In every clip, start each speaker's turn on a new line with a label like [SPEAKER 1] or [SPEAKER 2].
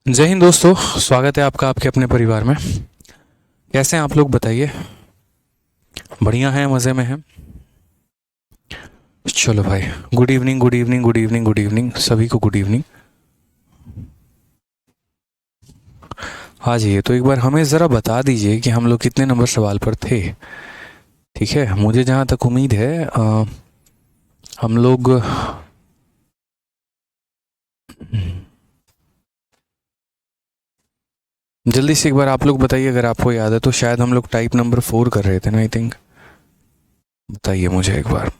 [SPEAKER 1] जय हिंद दोस्तों। स्वागत है आपका आपके अपने परिवार में। कैसे हैं आप लोग बताइए। बढ़िया हैं, मज़े में हैं। चलो भाई, good evening good evening good evening good evening सभी को गुड इवनिंग। हाँ जी, तो एक बार हमें ज़रा बता दीजिए कि हम लोग कितने नंबर सवाल पर थे। ठीक है, मुझे जहाँ तक उम्मीद है हम लोग जल्दी से एक बार आप लोग बताइए, अगर आपको याद है तो शायद हम लोग टाइप नंबर 4 कर रहे थे ना, आई थिंक। बताइए मुझे एक बार।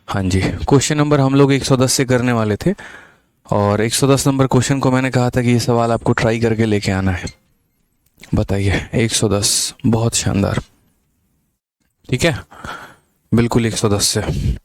[SPEAKER 1] हाँ जी, क्वेश्चन नंबर हम लोग 110 से करने वाले थे। और 110 नंबर क्वेश्चन को मैंने कहा था कि ये सवाल आपको ट्राई करके लेके आना है। बताइए 110, बहुत शानदार। ठीक है, बिल्कुल 110 से।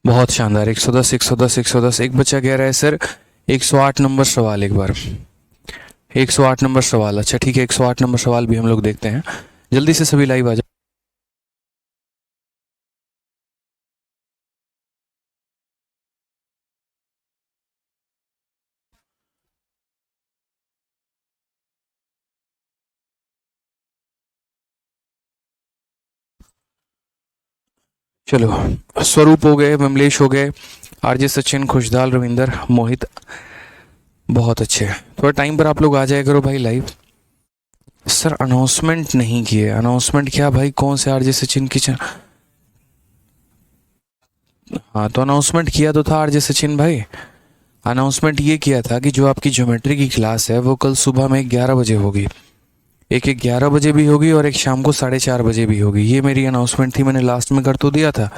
[SPEAKER 1] बहुत शानदार, 110 110 110। एक बच्चा कह रहा है सर 108 नंबर सवाल एक बार। 108 नंबर सवाल, अच्छा ठीक है, 108 नंबर सवाल भी हम लोग देखते हैं। जल्दी से सभी लाइव आ जाओ। चलो, स्वरूप हो गए, विमलेश हो गए, आरजे सचिन, खुशदाल, रविंदर, मोहित। बहुत अच्छे, थोड़ा टाइम पर आप लोग आ जाया करो भाई लाइव। सर अनाउंसमेंट नहीं किए, अनाउंसमेंट क्या भाई, कौन से आरजे सचिन की हाँ तो अनाउंसमेंट किया तो था आरजे सचिन भाई। अनाउंसमेंट ये किया था कि जो आपकी ज्योमेट्री की क्लास है वो कल सुबह में 11 बजे होगी। एक 11 बजे भी होगी और एक शाम को 4:30 बजे भी होगी। ये मेरी अनाउंसमेंट थी, मैंने लास्ट में कर तो दिया था।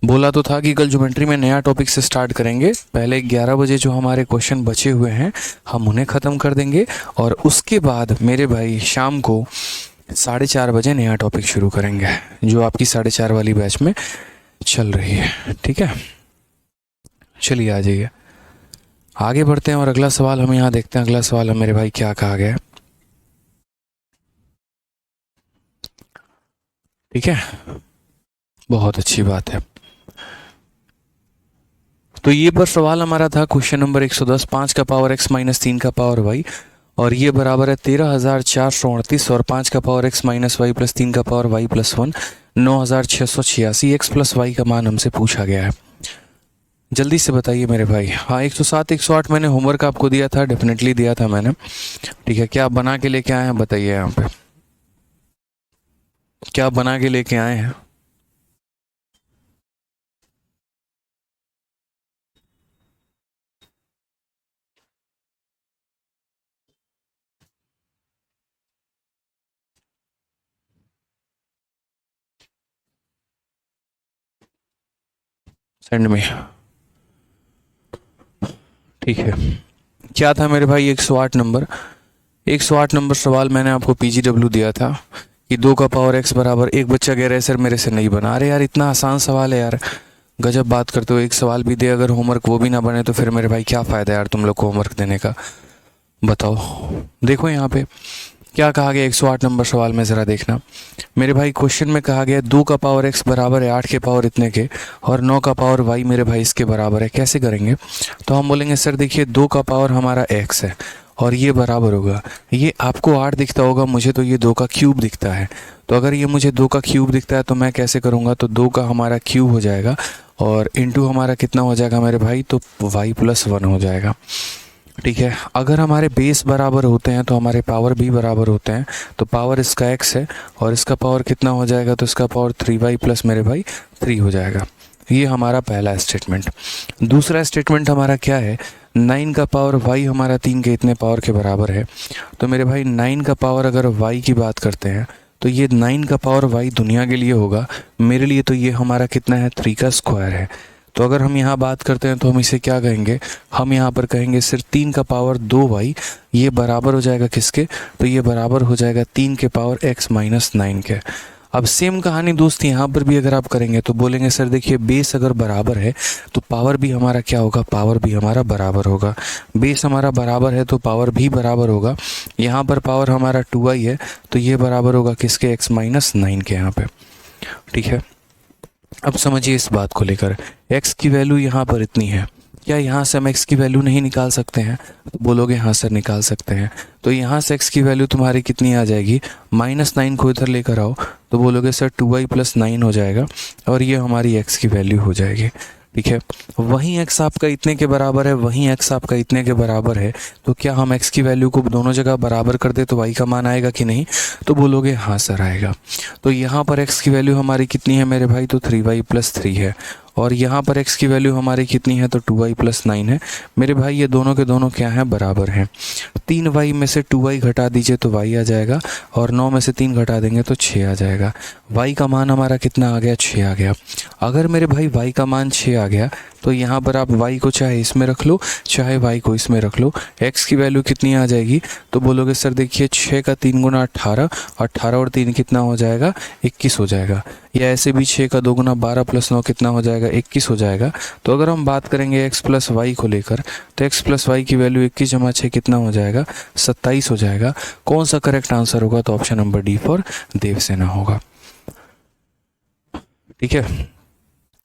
[SPEAKER 1] बोला तो था कि कल ज्योमेट्री में नया टॉपिक से स्टार्ट करेंगे। पहले 11 बजे जो हमारे क्वेश्चन बचे हुए हैं हम उन्हें ख़त्म कर देंगे, और उसके बाद मेरे भाई शाम को 4:30 बजे नया टॉपिक शुरू करेंगे, जो आपकी 4:30 वाली बैच में चल रही है। ठीक है, चलिए आ जाइए, आगे बढ़ते हैं और अगला सवाल हम यहाँ देखते हैं। अगला सवाल है मेरे भाई, क्या कहा गया है। ठीक है, बहुत अच्छी बात है। तो ये पर सवाल हमारा था क्वेश्चन नंबर 110, 5 का पावर x माइनस 3 का पावर y, और ये बराबर है 13,438, और 5 का power x minus y plus 3 का power y plus 1, 9,686। x plus y का मान हमसे पूछा गया है। जल्दी से बताइए मेरे भाई। हाँ, 107 108 मैंने होमवर्क आपको दिया था, डेफिनेटली दिया था मैंने। ठीक है, क्या आप बना के लेके आए हैं बताइए यहाँ पे, क्या आप बना के लेके आए हैं। सेंड में। ठीक है, क्या था मेरे भाई 108 नंबर। 108 नंबर सवाल मैंने आपको पीजीडब्ल्यू दिया था कि 2 का पावर एक्स बराबर। एक बच्चा कह रहा है सर मेरे से नहीं बना। अरे यार, इतना आसान सवाल है यार, गजब बात करते हो। एक सवाल भी दे अगर होमवर्क वो भी ना बने तो फिर मेरे भाई क्या फ़ायदा यार तुम लोग को होमवर्क देने का। बताओ, देखो यहाँ पे क्या कहा गया 108 नंबर सवाल में, ज़रा देखना मेरे भाई। क्वेश्चन में कहा गया 2 का पावर एक्स बराबर है 8 के पावर इतने के, और 9 का पावर वाई मेरे भाई इसके बराबर है। कैसे करेंगे, तो हम बोलेंगे सर देखिए 2 का पावर हमारा एक्स है और ये बराबर होगा, ये आपको 8 दिखता होगा, मुझे तो ये 2 का क्यूब दिखता है। तो अगर ये मुझे 2 का क्यूब दिखता है तो मैं कैसे करूँगा, तो 2 का हमारा क्यूब हो जाएगा और इंटू हमारा कितना हो जाएगा मेरे भाई, तो वाई प्लस 1 हो जाएगा। ठीक है, अगर हमारे बेस बराबर होते हैं तो हमारे पावर भी बराबर होते हैं। तो पावर इसका x है और इसका पावर कितना हो जाएगा, तो इसका पावर 3y प्लस मेरे भाई 3 हो जाएगा। ये हमारा पहला स्टेटमेंट। दूसरा स्टेटमेंट हमारा क्या है, 9 का पावर y हमारा 3 के इतने पावर के बराबर है। तो मेरे भाई 9 का पावर अगर y की बात करते हैं तो ये 9 का पावर y दुनिया के लिए होगा, मेरे लिए तो ये हमारा कितना है, 3 का स्क्वायर है। तो अगर हम यहाँ बात करते हैं तो हम इसे क्या कहेंगे, हम यहाँ पर कहेंगे सिर्फ 3 का पावर 2y, ये बराबर हो जाएगा किसके, तो ये बराबर हो जाएगा 3 के पावर x माइनस 9 के। अब सेम कहानी दोस्त यहाँ पर भी अगर आप करेंगे तो बोलेंगे सर देखिए बेस अगर बराबर है तो पावर भी हमारा क्या होगा, पावर भी हमारा बराबर होगा। बेस हमारा बराबर है तो पावर भी बराबर होगा। यहाँ पर पावर हमारा 2i है तो ये बराबर होगा किसके, x माइनस 9 के यहाँ पे। ठीक है, अब समझिए इस बात को लेकर, x की वैल्यू यहाँ पर इतनी है, क्या यहाँ से हम x की वैल्यू नहीं निकाल सकते हैं? तो बोलोगे हाँ सर निकाल सकते हैं। तो यहाँ से x की वैल्यू तुम्हारी कितनी आ जाएगी, -9 को इधर लेकर आओ तो बोलोगे सर 2i + 9 हो जाएगा और ये हमारी x की वैल्यू हो जाएगी। ठीक है, वहीं x आपका इतने के बराबर है, वहीं x आपका इतने के बराबर है, तो क्या हम x की वैल्यू को दोनों जगह बराबर कर दे तो y का मान आएगा कि नहीं? तो बोलोगे हाँ सर आएगा। तो यहाँ पर x की वैल्यू हमारी कितनी है मेरे भाई, तो 3y + 3 है, और यहाँ पर x की वैल्यू हमारी कितनी है, तो 2y + 9 है। मेरे भाई ये दोनों के दोनों क्या हैं, बराबर हैं। 3y में से 2y घटा दीजिए तो y आ जाएगा, और 9 में से 3 घटा देंगे तो 6 आ जाएगा। y का मान हमारा कितना आ गया, 6 आ गया। अगर मेरे भाई y का मान 6 आ गया तो यहाँ पर आप y को चाहे इसमें रख लो चाहे y को इसमें रख लो, x की वैल्यू कितनी आ जाएगी, तो बोलोगे सर देखिए 6 का 3 गुना 18, 18 और 3 कितना हो जाएगा, 21 हो जाएगा। या ऐसे भी 6 का 2 गुना 12 + 9 कितना हो जाएगा, 21 हो जाएगा। तो अगर हम बात करेंगे x + y को लेकर तो x + y की वैल्यू 21 + 6 कितना हो जाएगा, 27 हो जाएगा। कौन सा करेक्ट आंसर होगा, तो option number D for Devsena होगा। ठीक है,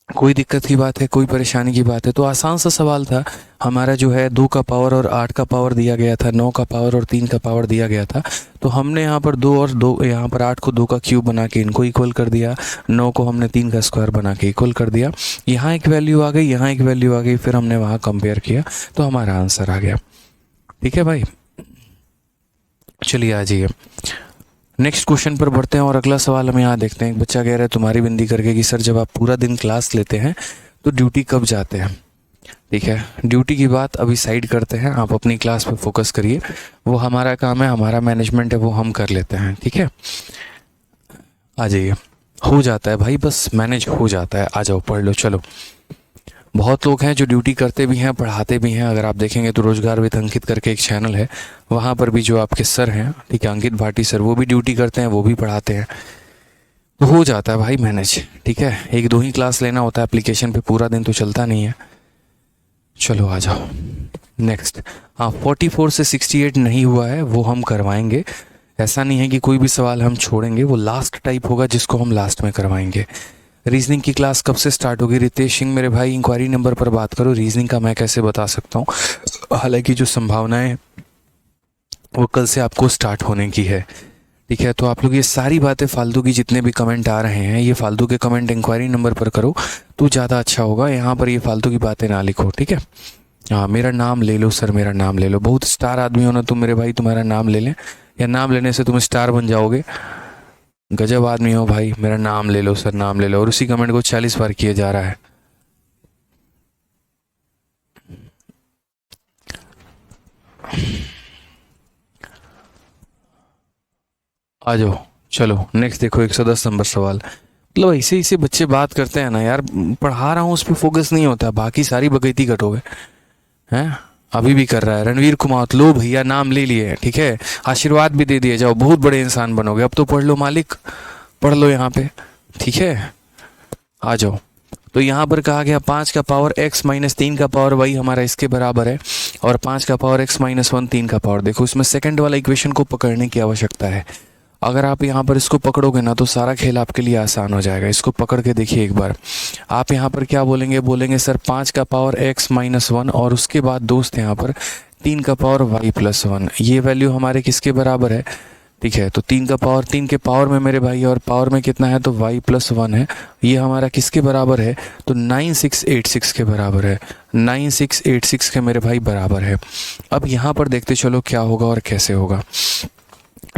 [SPEAKER 1] कोई दिक्कत की बात है, कोई परेशानी की बात है? तो आसान सा सवाल था हमारा, जो है 2 का पावर और 8 का पावर दिया गया था, 9 का पावर और 3 का पावर दिया गया था। तो हमने यहाँ पर 2 और 2, यहाँ पर 8 को 2 का क्यूब बना के इनको इक्वल कर दिया, 9 को हमने 3 का स्क्वायर बना के इक्वल कर दिया। यहाँ एक वैल्यू आ गई, यहाँ एक वैल्यू आ गई, फिर हमने वहाँ कंपेयर किया तो हमारा आंसर आ गया। ठीक है भाई, चलिए आ जाइए नेक्स्ट क्वेश्चन पर बढ़ते हैं और अगला सवाल हम यहाँ देखते हैं। एक बच्चा कह रहा है तुम्हारी बिंदी करके कि सर जब आप पूरा दिन क्लास लेते हैं तो ड्यूटी कब जाते हैं? ठीक है, ड्यूटी की बात अभी साइड करते हैं, आप अपनी क्लास पे फोकस करिए। वो हमारा काम है, हमारा मैनेजमेंट है, वो हम कर लेते हैं। ठीक है, आ जाइए। हो जाता है भाई, बस मैनेज हो जाता है। आ जाओ पढ़ लो। चलो, बहुत लोग हैं जो ड्यूटी करते भी हैं, पढ़ाते भी हैं। अगर आप देखेंगे तो रोजगार विद अंकित करके एक चैनल है, वहाँ पर भी जो आपके सर हैं, ठीक है, अंकित भाटी सर, वो भी ड्यूटी करते हैं, वो भी पढ़ाते हैं। तो हो जाता है भाई मैनेज। ठीक है, 1-2 ही क्लास लेना होता है एप्लीकेशन पे, पूरा दिन तो चलता नहीं है। चलो आ जाओ नेक्स्ट। हाँ, 44 से 68 नहीं हुआ है, वो हम करवाएंगे। ऐसा नहीं है कि कोई भी सवाल हम छोड़ेंगे, वो लास्ट टाइप होगा जिसको हम लास्ट में करवाएंगे। रीजनिंग की क्लास कब से स्टार्ट होगी? रितेश सिंह मेरे भाई इंक्वायरी नंबर पर बात करो। रीजनिंग का मैं कैसे बता सकता हूँ, हालांकि जो संभावनाएं वो कल से आपको स्टार्ट होने की है। ठीक है, तो आप लोग ये सारी बातें फालतू की, जितने भी कमेंट आ रहे हैं, ये फालतू के कमेंट इंक्वायरी नंबर पर करो तो ज़्यादा अच्छा होगा। यहाँ पर ये फालतू की बातें ना लिखो। ठीक है, हाँ, मेरा नाम ले लो सर, मेरा नाम ले लो। बहुत स्टार आदमी हो ना तुम मेरे भाई, तुम्हारा नाम ले लें, या नाम लेने से तुम स्टार बन जाओगे। गजब आदमी हो भाई, मेरा नाम ले लो सर, नाम ले लो। और उसी कमेंट को 40 बार किया जा रहा है। आ जाओ। चलो नेक्स्ट देखो, 110 नंबर सवाल। मतलब ऐसे ऐसे बच्चे बात करते हैं ना यार, पढ़ा रहा हूँ उस पर फोकस नहीं होता, बाकी सारी बगैती कटोगे हैं। अभी भी कर रहा है रणवीर कुमार। लो भैया, नाम ले लिए, ठीक है, आशीर्वाद भी दे दिए, जाओ, बहुत बड़े इंसान बनोगे। अब तो पढ़ लो मालिक, पढ़ लो यहाँ पे। ठीक है, आ जाओ। तो यहाँ पर कहा गया 5 का पावर x माइनस 3 का पावर y हमारा इसके बराबर है, और 5 का पावर x माइनस 1 3 का पावर। देखो, इसमें सेकंड वाला इक्वेशन को पकड़ने की आवश्यकता है। अगर आप यहाँ पर इसको पकड़ोगे ना तो सारा खेल आपके लिए आसान हो जाएगा। इसको पकड़ के देखिए एक बार। आप यहाँ पर क्या बोलेंगे, बोलेंगे सर 5 का पावर x माइनस 1, और उसके बाद दोस्त यहाँ पर 3 का पावर y प्लस 1। ये वैल्यू हमारे किसके बराबर है? ठीक है, तो 3 का पावर, 3 के पावर में मेरे भाई, और पावर में कितना है, तो y प्लस 1 है। ये हमारा किसके बराबर है, तो 9686 के बराबर है। 9686 के मेरे भाई बराबर है। अब यहाँ पर देखते चलो क्या होगा और कैसे होगा।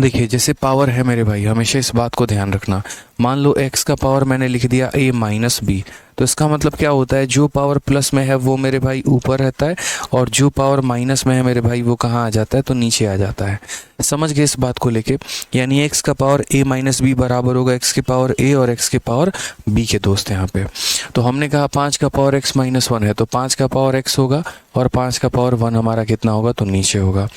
[SPEAKER 1] देखिए, जैसे पावर है मेरे भाई, हमेशा इस बात को ध्यान रखना। मान लो x का पावर मैंने लिख दिया a माइनस बी, तो इसका मतलब क्या होता है, जो पावर प्लस में है वो मेरे भाई ऊपर रहता है, और जो पावर माइनस में है मेरे भाई वो कहाँ आ जाता है, तो नीचे आ जाता है। समझ गए इस बात को लेके? यानी x का पावर a माइनस बी बराबर होगा x के पावर a और x के पावर b के दोस्त यहाँ पे। तो हमने कहा 5 का पावर x माइनस 1 है, तो 5 का पावर x होगा, और 5 का पावर 1 हमारा कितना होगा, तो नीचे होगा।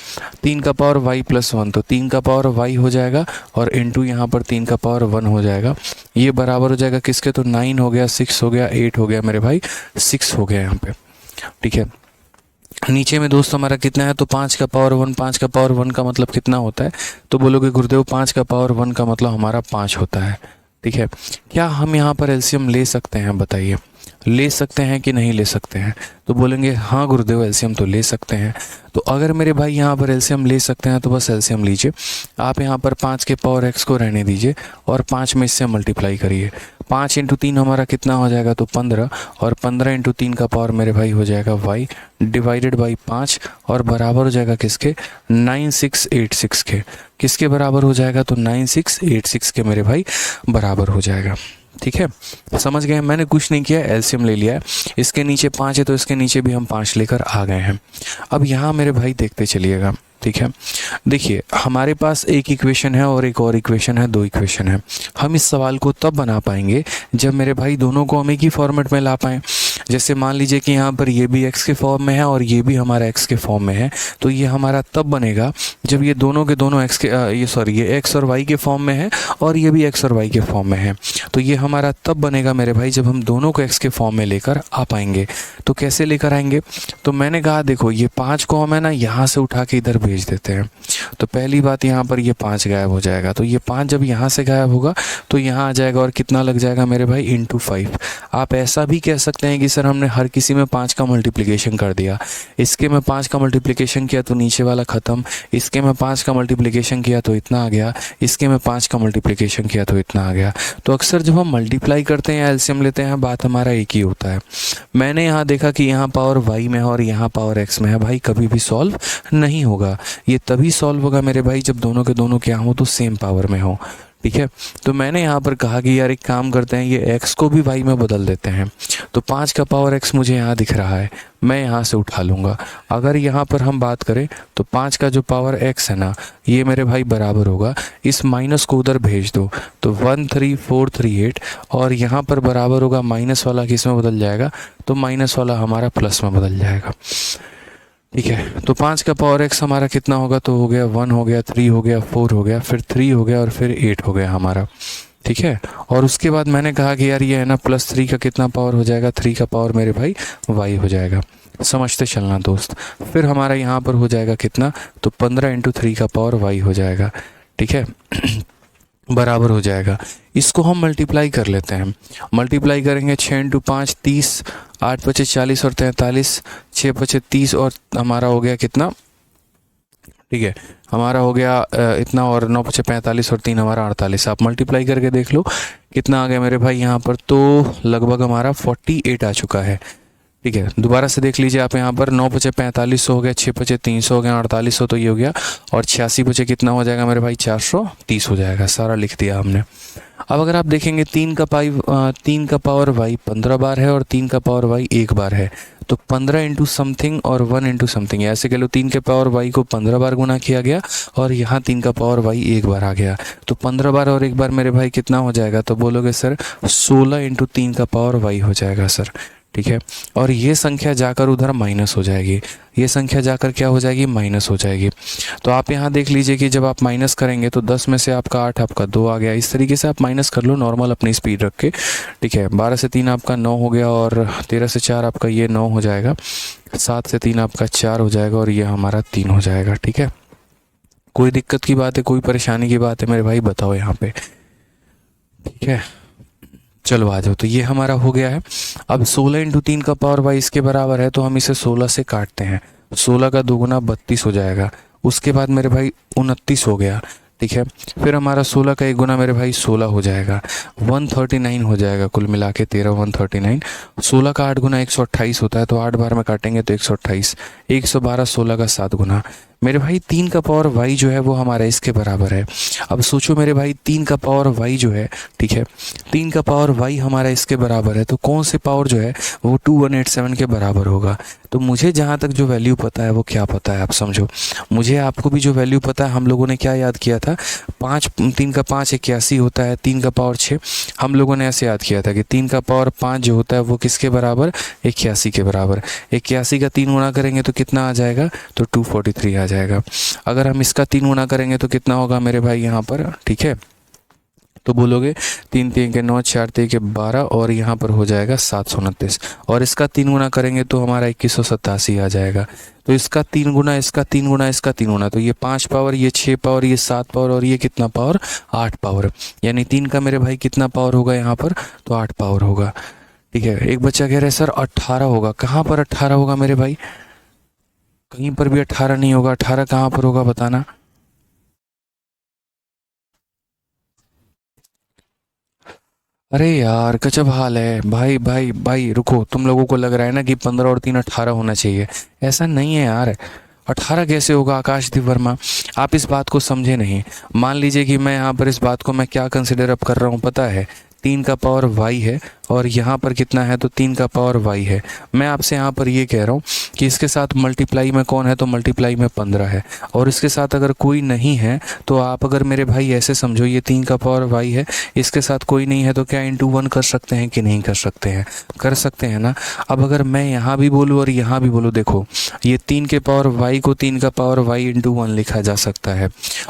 [SPEAKER 1] 3 का पावर y प्लस 1, तो 3 का पावर y हो जाएगा, और इंटू यहाँ पर 3 का पावर 1 हो जाएगा, जाएगा, ये बराबर हो जाएगा किसके, तो 9 हो गया, 6 हो गया, 8 हो गया मेरे भाई, 6 हो गया यहाँ पे, ठीक है। नीचे में दोस्त हमारा कितना है, तो 5 का पावर 1, 5 का पावर 1 का मतलब कितना होता है, तो बोलोगे गुरुदेव 5 का पावर 1 का मतलब हमारा 5 होता है, ठीक है। क्या हम यहाँ पर एलसीएम ले सकते हैं, बताइए, ले सकते हैं कि नहीं ले सकते हैं, तो बोलेंगे हाँ गुरुदेव एलसीएम तो ले सकते हैं। तो अगर मेरे भाई यहाँ पर एलसीएम ले सकते हैं तो बस एलसीएम लीजिए, आप यहाँ पर 5 के पावर x को रहने दीजिए और 5 में इससे मल्टीप्लाई करिए, 5 इंटू 3 हमारा कितना हो जाएगा, तो 15, और 15 इंटू 3 का पावर मेरे भाई हो जाएगा y डिवाइडेड बाई 5, और बराबर हो जाएगा किसके, 9686 के, किसके बराबर हो जाएगा, तो 9686 के मेरे भाई बराबर हो जाएगा, ठीक है। समझ गए, मैंने कुछ नहीं किया, एलसीएम ले लिया है, इसके नीचे 5 है तो इसके नीचे भी हम 5 लेकर आ गए हैं। अब यहाँ मेरे भाई देखते चलिएगा, ठीक है। देखिए हमारे पास एक इक्वेशन है और एक और इक्वेशन है, 2 इक्वेशन है। हम इस सवाल को तब बना पाएंगे जब मेरे भाई दोनों को हम एक ही फॉर्मेट में ला पाएँ। जैसे मान लीजिए कि यहाँ पर ये भी x के फॉर्म में है और ये भी हमारा x के फॉर्म में है, तो ये हमारा तब बनेगा जब ये दोनों के दोनों x के ये x और y के फॉर्म में है और ये भी x और y के फॉर्म में है। तो ये हमारा तब बनेगा मेरे भाई जब हम दोनों को x के फॉर्म में लेकर आ पाएंगे। तो कैसे लेकर आएंगे, तो मैंने कहा देखो ये 5 को हम है ना यहाँ से उठा के इधर भेज देते हैं, तो पहली बात यहाँ पर ये 5 गायब हो जाएगा, तो ये 5 जब यहाँ से गायब होगा तो यहाँ आ जाएगा और कितना लग जाएगा मेरे भाई, इंटू 5। आप ऐसा भी कह सकते हैं कि सर हमने हर किसी में 5 का मल्टीप्लिकेशन कर दिया, इसके में 5 का मल्टीप्लिकेशन किया तो नीचे वाला ख़त्म, इसके में 5 का मल्टीप्लिकेशन किया तो इतना आ गया, इसके में 5 का मल्टीप्लिकेशन किया तो इतना आ गया। तो अक्सर जब हम मल्टीप्लाई करते हैं, एलसीएम लेते हैं, बात हमारा एक ही होता है। मैंने यहाँ देखा कि यहाँ पावर y में है और यहाँ पावर x में है, भाई कभी भी सॉल्व नहीं होगा। ये तभी सॉल्व होगा मेरे भाई जब दोनों के दोनों क्या हो, तो सेम पावर में हो, ठीक है। तो मैंने यहाँ पर कहा कि यार एक काम करते हैं, ये x को भी y में बदल देते हैं। तो 5 का पावर x मुझे यहाँ दिख रहा है, मैं यहाँ से उठा लूँगा। अगर यहाँ पर हम बात करें तो 5 का जो पावर x है ना, ये मेरे भाई बराबर होगा, इस माइनस को उधर भेज दो तो 13438, और यहाँ पर बराबर होगा माइनस वाला किस में बदल जाएगा, तो माइनस वाला हमारा प्लस में बदल जाएगा, ठीक है। तो 5 का पावर x हमारा कितना होगा, तो हो गया 1 हो गया, 3 हो गया, 4 हो गया, फिर 3 हो गया और फिर 8 हो गया हमारा, ठीक है। और उसके बाद मैंने कहा कि यार ये है ना +3 का कितना पावर हो जाएगा, 3 का पावर मेरे भाई y हो जाएगा। समझते चलना दोस्त। फिर हमारा यहाँ पर हो जाएगा कितना, तो 15 इंटू 3 का पावर y हो जाएगा, ठीक है बराबर हो जाएगा। इसको हम मल्टीप्लाई कर लेते हैं, मल्टीप्लाई करेंगे 6 इंटू 5 30, 8 पचे 40 और 43, 6 पचे 30 और हमारा हो गया कितना, ठीक है हमारा हो गया इतना, और 9 पचे 45 और 3 हमारा 48। आप मल्टीप्लाई करके देख लो कितना आ गया मेरे भाई यहाँ पर, तो लगभग हमारा 48 आ चुका है, ठीक है। दोबारा से देख लीजिए आप यहाँ पर, 9 पचे 4500 हो गया, 6 पचे 300 हो गया, 4800 तो ये हो गया, और 86 पचे कितना हो जाएगा मेरे भाई, 430 हो जाएगा। सारा लिख दिया हमने। अब अगर आप देखेंगे 3 का पावर y 15 बार है और 3 का पावर y 1 बार है, तो 15 इंटू समथिंग और 1 इंटू समथिंग, ऐसे कह लो 3 के पावर y को 15 बार गुना किया गया और यहाँ 3 का पावर y 1 बार आ गया, तो 15 बार और 1 बार मेरे भाई कितना हो जाएगा, तो बोलोगे सर 16 इंटू 3 का पावर y हो जाएगा सर, ठीक है। और ये संख्या जाकर उधर माइनस हो जाएगी, ये संख्या जाकर क्या हो जाएगी, माइनस हो जाएगी। तो आप यहाँ देख लीजिए कि जब आप माइनस करेंगे तो 10 में से आपका 8, आपका 2 आ गया। इस तरीके से आप माइनस कर लो नॉर्मल अपनी स्पीड रख के, ठीक है। 12 से 3 आपका 9 हो गया, और 13 से 4 आपका ये 9 हो जाएगा, 7 से 3 आपका 4 हो जाएगा, और ये हमारा 3 हो जाएगा, ठीक है। कोई दिक्कत की बात है, कोई परेशानी की बात है मेरे भाई, बताओ यहाँ पे, ठीक है। चलो आ जाओ, तो ये हमारा हो गया है। अब 16 इंटू 3 का पावर y इसके बराबर है, तो हम इसे 16 से काटते हैं, 16 का 2 गुना 32 हो जाएगा। उसके बाद मेरे भाई 29 हो गया, ठीक है। फिर हमारा 16 का 1 गुना मेरे भाई 16 हो जाएगा, 139 हो जाएगा, कुल मिला के 13 139। 16 का 8 गुना 128 होता है, तो 8 बार में काटेंगे तो 128, 112 16 का 7 गुना मेरे भाई 3 का पावर y जो है वो हमारा इसके बराबर है। अब सोचो मेरे भाई 3 का पावर y जो है, ठीक है, 3 का पावर y हमारा इसके बराबर है, तो कौन से पावर जो है वो 2187 के बराबर होगा। तो मुझे जहाँ तक जो वैल्यू पता है वो क्या पता है, आप समझो, मुझे आपको भी जो वैल्यू पता है, हम लोगों ने क्या याद किया था, 3 का 5 81 होता है, 3 का पावर 6 हम लोगों ने ऐसे याद किया था कि 3 का पावर 5 जो होता है वो किसके बराबर, 81 के बराबर। 81 का 3 गुना करेंगे तो कितना आ जाएगा, तो 243 आ जाएगा। अगर हम इसका 3 गुना करेंगे तो कितना होगा मेरे भाई यहाँ पर, ठीक है, तो बोलोगे 3 3 के 9, 4 3 के 12 और यहाँ पर हो जाएगा 729 और इसका 3 गुना करेंगे तो हमारा 2187 आ जाएगा। तो इसका 3 गुना, इसका 3 गुना, इसका 3 गुना, तो ये 5 पावर, ये 6 पावर, ये 7 पावर और ये कितना पावर, 8 पावर। यानी 3 का मेरे भाई कितना पावर होगा यहाँ पर, तो 8 पावर होगा। ठीक है। एक बच्चा कह रहे हैं सर 18 होगा, कहाँ पर 18 होगा मेरे भाई, कहीं पर भी 18 नहीं होगा। 18 कहाँ पर होगा बताना। अरे यार गजब हाल है भाई भाई भाई, रुको, तुम लोगों को लग रहा है ना कि 15 और 3 18 होना चाहिए, ऐसा नहीं है यार। 18 कैसे होगा आकाशदीप वर्मा, आप इस बात को समझे नहीं। मान लीजिए कि मैं यहाँ पर इस बात को मैं क्या कंसिडर अप कर रहा हूँ पता है, 3 का पावर y है और यहाँ पर कितना है, तो 3 का पावर y है। मैं आपसे यहाँ पर ये कह रहा हूँ कि इसके साथ मल्टीप्लाई में कौन है, तो मल्टीप्लाई में 15 है। और इसके साथ अगर कोई नहीं है तो आप अगर मेरे भाई ऐसे समझो, ये 3 का पावर y है, इसके साथ कोई नहीं है तो क्या इंटू 1 कर सकते हैं कि नहीं कर सकते हैं, कर सकते हैं ना। अब अगर मैं यहाँ भी बोलूँ और यहाँ भी बोलूँ, देखो ये 3 के पावर y को 3 का पावर y इंटू 1 लिखा जा सकता है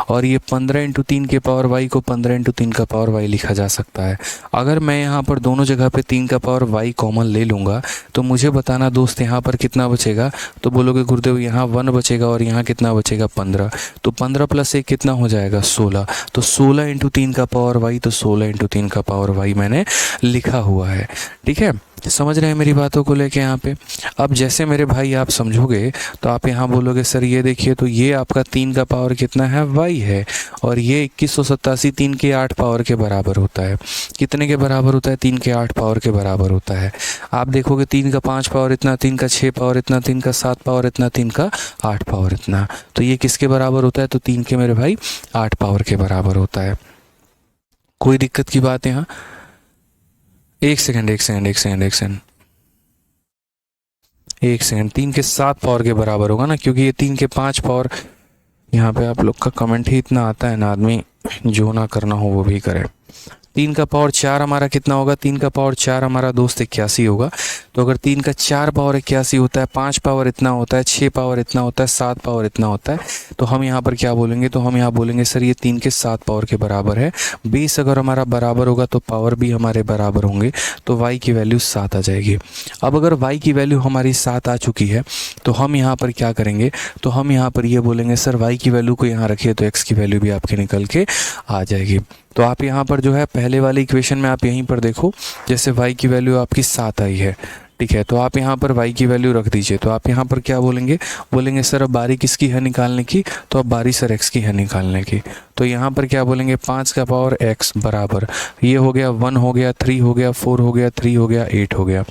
[SPEAKER 1] और ये 15 इंटू 3 के पावर y को 15 इंटू 3 का पावर y लिखा जा सकता है। अगर मैं यहाँ पर दोनों जगह पे 3 का पावर y कॉमन ले लूँगा तो मुझे बताना दोस्त यहाँ पर कितना बचेगा, तो बोलोगे गुरुदेव यहाँ 1 बचेगा और यहाँ कितना बचेगा 15, तो 15 प्लस 1 कितना हो जाएगा 16, तो 16 इंटू 3 का पावर y, तो 16 इंटू 3 का पावर y मैंने लिखा हुआ है। ठीक है, समझ रहे हैं मेरी बातों को लेके यहाँ पे। अब जैसे मेरे भाई आप समझोगे तो आप यहाँ बोलोगे सर ये देखिए, तो ये आपका 3 का पावर कितना है y है और ये 2187 3 के 8 पावर के बराबर होता है। कितने के बराबर होता है, 3 के 8 पावर के बराबर होता है। आप देखोगे 3 का 5 पावर इतना, 3 का 6 पावर इतना, 3 का 7 पावर इतना, 3 का 8 पावर इतना, तो ये किसके बराबर होता है, तो 3 के मेरे भाई 8 पावर के बराबर होता है। कोई दिक्कत की बात यहाँ, एक सेकंड 3 के 7 पावर के बराबर होगा ना, क्योंकि ये 3 के 5 पावर, यहाँ पे आप लोग का कमेंट ही इतना आता है ना, आदमी जो ना करना हो वो भी करे। 3 का पावर 4 हमारा कितना होगा, 3 का पावर 4 हमारा दोस्त 81 होगा। तो अगर 3 का 4 पावर 81 होता है, 5 पावर इतना होता है, 6 पावर इतना होता है, 7 पावर इतना होता है, तो हम यहाँ पर क्या बोलेंगे, तो हम यहाँ बोलेंगे सर ये 3 के 7 पावर के बराबर है। बेस अगर हमारा बराबर होगा तो पावर भी हमारे बराबर होंगे, तो y की वैल्यू 7 आ जाएगी। अब अगर y की वैल्यू हमारी 7 आ चुकी है तो हम यहाँ पर क्या करेंगे, तो हम यहाँ पर ये बोलेंगे सर y की वैल्यू को यहाँ रखिए तो x की वैल्यू भी आपके निकल के आ जाएगी। तो आप यहाँ पर जो है पहले वाली इक्वेशन में आप यहीं पर देखो, जैसे y की वैल्यू आपकी 7 आई है, ठीक है, तो आप यहाँ पर y की वैल्यू रख दीजिए। तो आप यहाँ पर क्या बोलेंगे, बोलेंगे सर अब बारी किसकी है निकालने की, तो अब बारी सर x की है निकालने की। तो यहाँ पर क्या बोलेंगे, 5 का पावर x बराबर, ये हो गया 1 हो गया, 3 हो गया, 4 हो गया, 3 हो गया, 8 हो गया।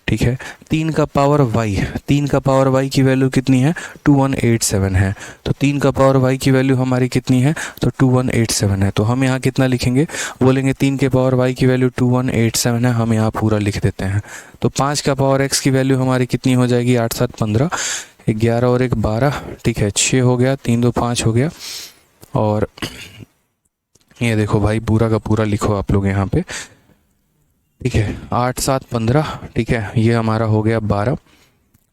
[SPEAKER 1] ठीक है, 3 का पावर y, 3 का पावर y की वैल्यू कितनी है, 2187 है। तो 3 का पावर y की वैल्यू हमारी कितनी है, तो 2187 है। तो हम यहाँ कितना लिखेंगे, बोलेंगे 3 के पावर y की वैल्यू 2187 है, हम यहाँ पूरा लिख देते हैं। तो 5 का पावर x की वैल्यू हमारी कितनी हो जाएगी, 8 7 15, 11 और 1 12, ठीक है, 6 हो गया, 3 2 5 हो गया। और ये देखो भाई पूरा का पूरा लिखो आप लोग यहाँ पे, ठीक है, 8 7 15, ठीक है, ये हमारा हो गया 12,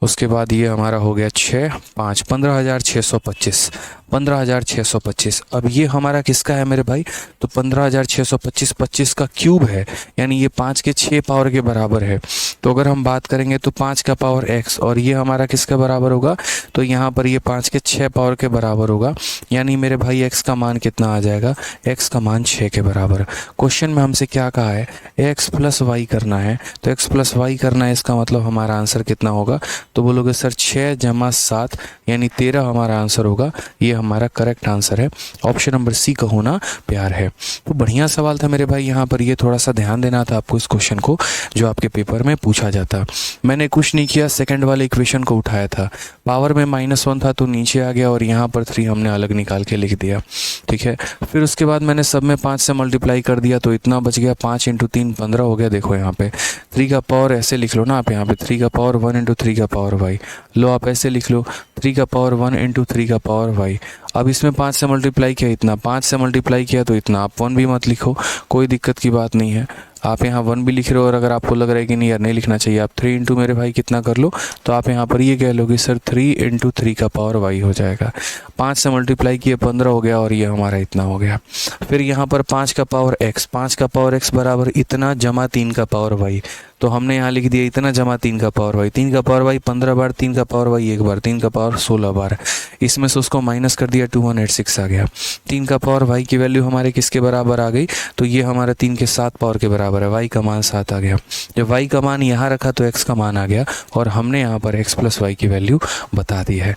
[SPEAKER 1] उसके बाद ये हमारा हो गया 6 5 15,625, 15,625। अब ये हमारा किसका है मेरे भाई, तो 15,625 25 का क्यूब है, यानी ये 5 के 6 पावर के बराबर है। तो अगर हम बात करेंगे तो 5 का पावर x, और ये हमारा किसका बराबर होगा, तो यहाँ पर ये 5 के 6 पावर के बराबर होगा, यानी मेरे भाई x का मान कितना आ जाएगा, x का मान 6 के बराबर। क्वेश्चन में हमसे क्या कहा है, x प्लस वाई करना है, तो x प्लस वाई करना है, इसका मतलब हमारा आंसर कितना होगा, तो बोलोगे सर 6 + 7 यानी 13 हमारा आंसर होगा। ये हमारा करेक्ट आंसर है, ऑप्शन नंबर सी का होना प्यार है। तो बढ़िया सवाल था मेरे भाई, यहाँ पर ये थोड़ा सा ध्यान देना था आपको इस क्वेश्चन को, जो आपके पेपर में पूछा जाता। मैंने कुछ नहीं किया, सेकंड वाले इक्वेशन को उठाया था, पावर में -1 था तो नीचे आ गया और यहाँ पर 3 हमने अलग निकाल के लिख दिया। ठीक है, फिर उसके बाद मैंने सब में 5 से मल्टीप्लाई कर दिया तो इतना बच गया, 5 × 3 15 हो गया। देखो यहाँ पे 3 का पावर ऐसे लिख लो ना आप, यहाँ पे 3 का पावर 1 × 3 का पावर y, लो आप ऐसे लिख लो 3 का पावर 1 × 3 का पावर y। अब इसमें 5 से मल्टीप्लाई किया इतना, 5 से मल्टीप्लाई किया तो इतना, आप 1 भी मत लिखो, कोई दिक्कत की बात नहीं है। आप यहाँ 1 भी लिख रहे हो और अगर आपको लग रहा है कि नहीं यार नहीं लिखना चाहिए, आप 3 इंटू मेरे भाई कितना कर लो, तो आप यहाँ पर ये कह लो कि सर 3 इंटू 3 का पावर वाई हो जाएगा। 5 से मल्टीप्लाई किए 15 हो गया और ये हमारा इतना हो गया। फिर यहाँ पर 5 का पावर एक्स, 5 का पावर एक्स बराबर इतना जमा 3 का पावर वाई, तो हमने यहाँ लिख दिया इतना जमा 3 का पावर वाई। 3 का पावर वाई 15 बार, 3 का पावर वाई एक बार, 3 का पावर 16 बार। इसमें से उसको माइनस कर दिया 286 आ गया। 3 का पावर वाई की वैल्यू हमारे किसके बराबर आ गई, तो ये हमारा 3 के 7 पावर के बराबर है। वाई का मान 7 आ गया। जब वाई का मान यहाँ रखा तो एक्स का मान आ गया और हमने यहाँ पर एक्स प्लस वाई की वैल्यू बता दी है।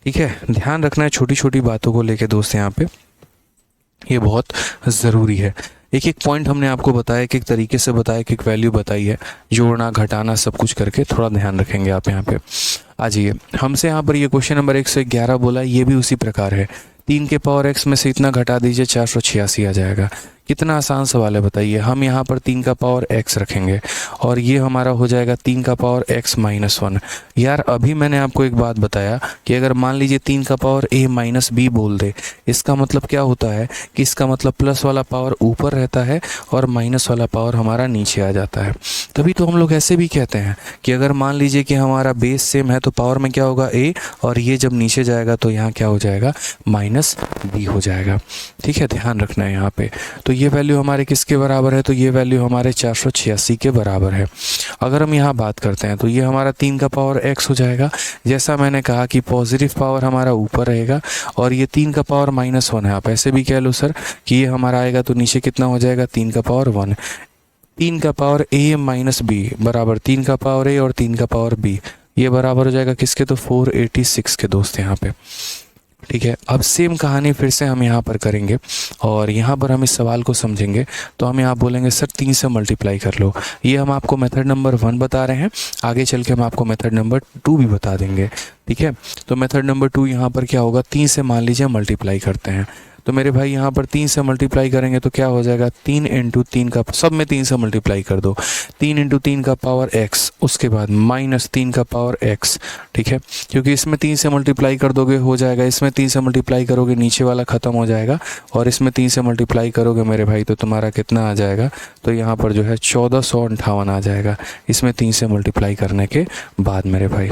[SPEAKER 1] ठीक है, ध्यान रखना है छोटी छोटी बातों को लेके दोस्त, यहाँ पे ये बहुत ज़रूरी है। एक एक पॉइंट हमने आपको बताया, एक एक तरीके से बताया, एक एक वैल्यू बताई है, जोड़ना घटाना सब कुछ करके थोड़ा ध्यान रखेंगे आप यहाँ पे। आ जाइए, हमसे यहाँ पर ये क्वेश्चन नंबर 1 से 11 बोला, ये भी उसी प्रकार है। 3 के पावर एक्स में से इतना घटा दीजिए 486 आ जाएगा। कितना आसान सवाल है बताइए। हम यहाँ पर 3 का पावर x रखेंगे और ये हमारा हो जाएगा 3 का पावर x माइनस 1। यार अभी मैंने आपको एक बात बताया कि अगर मान लीजिए 3 का पावर a माइनस b बोल दे, इसका मतलब क्या होता है कि इसका मतलब प्लस वाला पावर ऊपर रहता है और माइनस वाला पावर हमारा नीचे आ जाता है। तभी तो हम लोग ऐसे भी कहते हैं कि अगर मान लीजिए कि हमारा बेस सेम है तो पावर में क्या होगा a, और ये जब नीचे जाएगा तो यहाँ क्या हो जाएगा माइनस b हो जाएगा। ठीक है, ध्यान रखना है यहाँ पे। तो ये वैल्यू हमारे किसके बराबर है, तो ये वैल्यू हमारे 486 के बराबर है। अगर हम यहाँ बात करते हैं तो ये हमारा 3 का पावर x हो जाएगा। जैसा मैंने कहा कि पॉजिटिव पावर हमारा ऊपर रहेगा और ये 3 का पावर माइनस 1 है। आप ऐसे भी कह लो सर कि ये हमारा आएगा तो नीचे कितना हो जाएगा 3 का पावर 1। 3 का पावर a माइनस b बराबर 3 का पावर a और 3 का पावर b, ये बराबर हो जाएगा किसके, तो 486 के दोस्त यहाँ पे। ठीक है, अब सेम कहानी फिर से हम यहाँ पर करेंगे और यहाँ पर हम इस सवाल को समझेंगे। तो हम यहाँ बोलेंगे सर 3 से मल्टीप्लाई कर लो। ये हम आपको मेथड नंबर 1 बता रहे हैं, आगे चल के हम आपको मेथड नंबर 2 भी बता देंगे। ठीक है, तो मेथड नंबर 2 यहाँ पर क्या होगा, 3 से मान लीजिए मल्टीप्लाई करते हैं। तो मेरे भाई यहाँ पर 3 से मल्टीप्लाई करेंगे तो क्या हो जाएगा, 3 इंटू 3 का, सब में 3 से मल्टीप्लाई कर दो, 3 इंटू 3 का पावर x, उसके बाद माइनस 3 का पावर x। ठीक है, क्योंकि इसमें 3 से मल्टीप्लाई कर दोगे हो जाएगा, इसमें 3 से मल्टीप्लाई करोगे नीचे वाला ख़त्म हो जाएगा और इसमें 3 से मल्टीप्लाई करोगे मेरे भाई तो तुम्हारा कितना आ जाएगा, तो यहाँ पर जो है 1458 आ जाएगा इसमें 3 से मल्टीप्लाई करने के बाद मेरे भाई।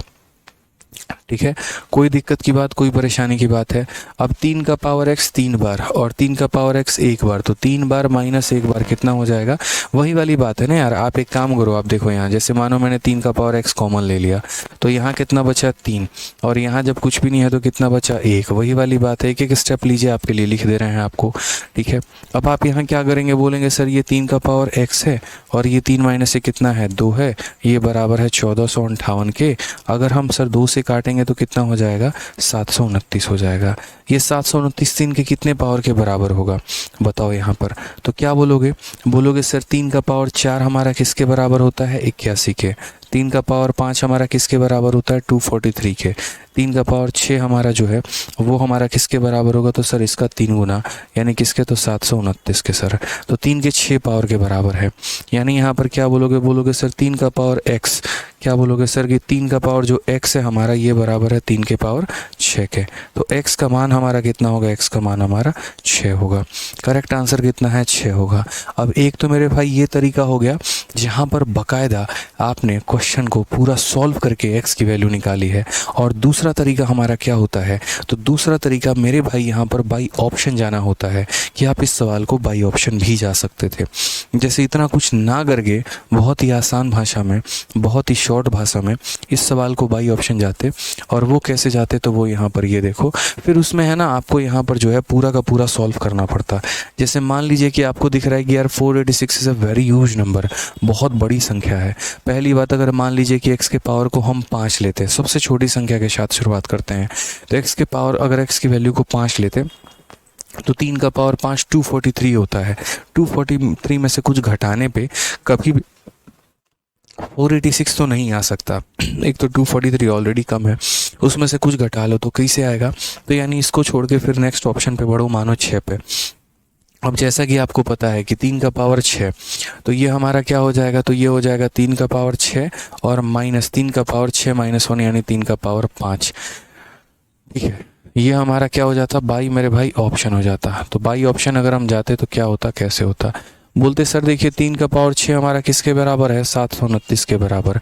[SPEAKER 1] ठीक है, कोई दिक्कत की बात, कोई परेशानी की बात है। अब 3 का पावर x 3 बार और 3 का पावर x 1 बार, तो 3 बार माइनस 1 बार कितना हो जाएगा, वही वाली बात है ना यार। आप एक काम करो, आप देखो यहाँ जैसे मानो मैंने 3 का पावर x कॉमन ले लिया तो यहाँ कितना बचा 3 और यहाँ जब कुछ भी नहीं है तो कितना बचा 1, वही वाली बात है। एक एक स्टेप लीजिए, आपके लिए लिख दे रहे हैं आपको। ठीक है, अब आप यहाँ क्या करेंगे, बोलेंगे सर ये 3 का पावर x है और ये 3 माइनस से कितना है 2 है, ये बराबर है 1458 के। अगर हम सर 2 से काटेंगे तो कितना हो जाएगा 729 हो जाएगा। ये 729 3 के कितने पावर के बराबर होगा बताओ यहाँ पर, तो क्या बोलोगे, बोलोगे सर 3 का पावर 4 हमारा किसके बराबर होता है 81 के, 3 का पावर 5 हमारा किसके बराबर होता है 243 के, 3 का पावर 6 हमारा जो है वो हमारा किसके बराबर होगा, तो सर इसका 3 गुना यानी किसके, तो 729 के सर। तो 3 के 6 पावर के बराबर है। यानी यहाँ पर क्या बोलोगे, बोलोगे सर 3 का पावर x, क्या बोलोगे सर कि 3 का पावर जो x है हमारा ये बराबर है 3 के पावर 6 के। तो x का मान हमारा कितना होगा, x का मान हमारा 6 होगा। करेक्ट आंसर कितना है 6 होगा। अब एक तो मेरे भाई ये तरीका हो गया जहाँ पर बाकायदा आपने क्वेश्चन को पूरा सॉल्व करके x की वैल्यू निकाली है, और दूसरा तरीका हमारा क्या होता है, तो दूसरा तरीका मेरे भाई यहाँ पर बाई ऑप्शन जाना होता है कि आप इस सवाल को बाई ऑप्शन भी जा सकते थे। जैसे इतना कुछ ना करके बहुत ही आसान भाषा में, बहुत ही शॉर्ट भाषा में इस सवाल को बाई ऑप्शन जाते, और वो कैसे जाते तो वो यहाँ पर ये देखो। फिर उसमें है ना आपको यहाँ पर जो है पूरा का पूरा सॉल्व करना पड़ता। जैसे मान लीजिए कि आपको दिख रहा है कि यार 486 is a very huge number, बहुत बड़ी संख्या है। पहली बात, अगर मान लीजिए कि x के पावर को हम 5 लेते हैं, सबसे छोटी संख्या के साथ शुरुआत करते हैं, तो x के पावर, अगर x की वैल्यू को 5 लेते तो 3 का पावर 5 243 होता है। 243 में से कुछ घटाने पे कभी भी 486 तो नहीं आ सकता। एक तो 243 ऑलरेडी कम है, उसमें से कुछ घटा लो तो कैसे आएगा, तो यानी इसको छोड़ के फिर नेक्स्ट ऑप्शन पे बढ़ो, मानो 6 पे। अब जैसा कि आपको पता है कि 3 का पावर 6, तो ये हमारा क्या हो जाएगा, तो ये हो जाएगा 3 का पावर 6 और माइनस 3 का पावर 6 माइनस 1 यानी 3 का पावर 5। ठीक है, ये हमारा क्या हो जाता, बाई मेरे भाई ऑप्शन हो जाता। तो बाई ऑप्शन अगर हम जाते तो क्या होता, कैसे होता, बोलते सर देखिए 3 का पावर 6 हमारा किसके बराबर है, 729 के बराबर,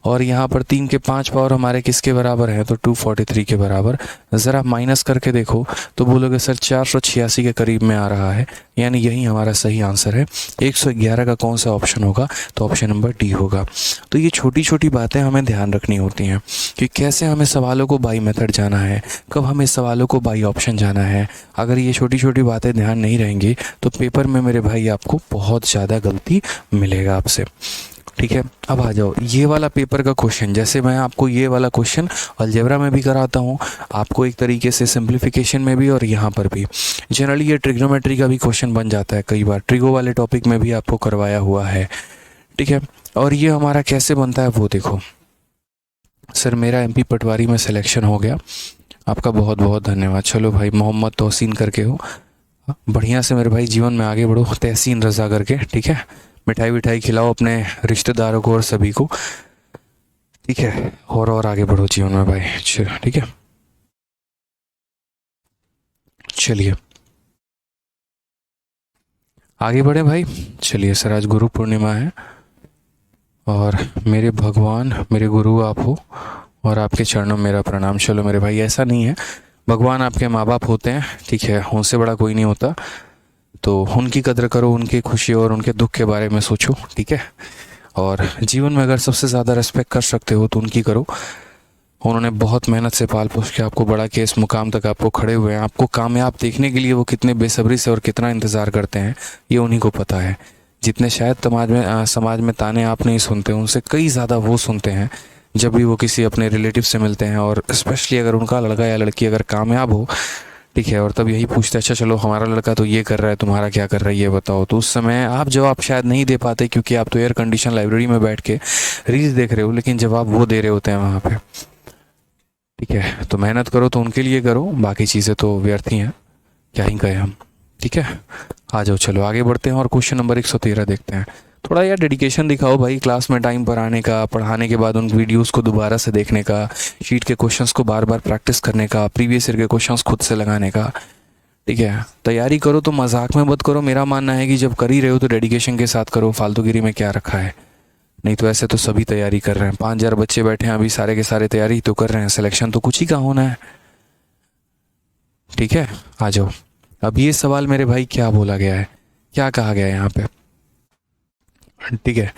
[SPEAKER 1] और यहाँ पर 3 के 5 पावर हमारे किसके बराबर है, तो 243 के बराबर। ज़रा माइनस करके देखो तो बोलोगे सर 486 के करीब में आ रहा है, यानी यही हमारा सही आंसर है। 111 का कौन सा ऑप्शन होगा, तो ऑप्शन नंबर डी होगा। तो ये छोटी छोटी बातें हमें ध्यान रखनी होती हैं कि कैसे हमें सवालों को बाई मेथड जाना है, कब हमें सवालों को बाई ऑप्शन जाना है। अगर ये छोटी छोटी बातें ध्यान नहीं रहेंगी तो पेपर में मेरे भाई आपको बहुत ज़्यादा गलती मिलेगा आपसे। ठीक है, अब आ जाओ ये वाला पेपर का क्वेश्चन। जैसे मैं आपको ये वाला क्वेश्चन अलजेब्रा में भी कराता हूँ, आपको एक तरीके से सिंप्लीफिकेशन में भी, और यहाँ पर भी जनरली ये ट्रिग्नोमेट्री का भी क्वेश्चन बन जाता है कई बार, ट्रिगो वाले टॉपिक में भी आपको करवाया हुआ है। ठीक है, और ये हमारा कैसे बनता है वो देखो। सर मेरा एमपी पटवारी में सिलेक्शन हो गया, आपका बहुत बहुत धन्यवाद। चलो भाई, मोहम्मद तोहसीन करके हो, बढ़िया से मेरे भाई जीवन में आगे बढ़ो, तहसीन रज़ा करके। ठीक है, मिठाई विठाई खिलाओ अपने रिश्तेदारों को और सभी को। ठीक है, और आगे बढ़ो जीवन में भाई। चलो ठीक है, चलिए आगे बढ़े भाई। चलिए सर, आज गुरु पूर्णिमा है और मेरे भगवान मेरे गुरु आप हो और आपके चरणों में मेरा प्रणाम। चलो मेरे भाई, ऐसा नहीं है, भगवान आपके माँ बाप होते हैं, ठीक है, उनसे बड़ा कोई नहीं होता, तो उनकी कदर करो, उनकी खुशी और उनके दुख के बारे में सोचो। ठीक है, और जीवन में अगर सबसे ज़्यादा रिस्पेक्ट कर सकते हो तो उनकी करो। उन्होंने बहुत मेहनत से पाल पोस के आपको बड़ा के इस मुकाम तक आपको खड़े हुए हैं। आपको कामयाब देखने के लिए वो कितने बेसब्री से और कितना इंतज़ार करते हैं ये उन्हीं को पता है। जितने शायद समाज में ताने आप नहीं सुनते, उनसे कई ज़्यादा वो सुनते हैं जब भी वो किसी अपने रिलेटिव से मिलते हैं, और स्पेशली अगर उनका लड़का या लड़की अगर कामयाब हो, ठीक है, और तब यही पूछते हैं अच्छा चलो हमारा लड़का तो ये कर रहा है, तुम्हारा क्या कर रहा है ये बताओ। तो उस समय आप जवाब शायद नहीं दे पाते क्योंकि आप तो एयर कंडीशन लाइब्रेरी में बैठ के रील्स देख रहे हो, लेकिन जवाब वो दे रहे होते हैं वहाँ पे। ठीक है, तो मेहनत करो तो उनके लिए करो, बाकी चीज़ें तो व्यर्थ ही हैं, क्या ही कहें हम। ठीक है, आ जाओ चलो आगे बढ़ते हैं और क्वेश्चन नंबर 113 देखते हैं। थोड़ा यार डेडिकेशन दिखाओ भाई, क्लास में टाइम पर आने का, पढ़ाने के बाद उन वीडियोस को दोबारा से देखने का, शीट के क्वेश्चंस को बार बार प्रैक्टिस करने का, प्रीवियस ईयर के क्वेश्चंस खुद से लगाने का। ठीक है, तैयारी करो तो मजाक में मत करो। मेरा मानना है कि जब कर ही रहे हो तो डेडिकेशन के साथ करो, फालतूगिरी में क्या रखा है। नहीं तो ऐसे तो सभी तैयारी कर रहे हैं, 5000 बच्चे बैठे हैं अभी, सारे के सारे तैयारी तो कर रहे हैं, सिलेक्शन तो कुछ ही का होना है। ठीक है, आ जाओ। अब ये सवाल मेरे भाई क्या बोला गया है, क्या कहा गया है यहाँ पे। ठीक है,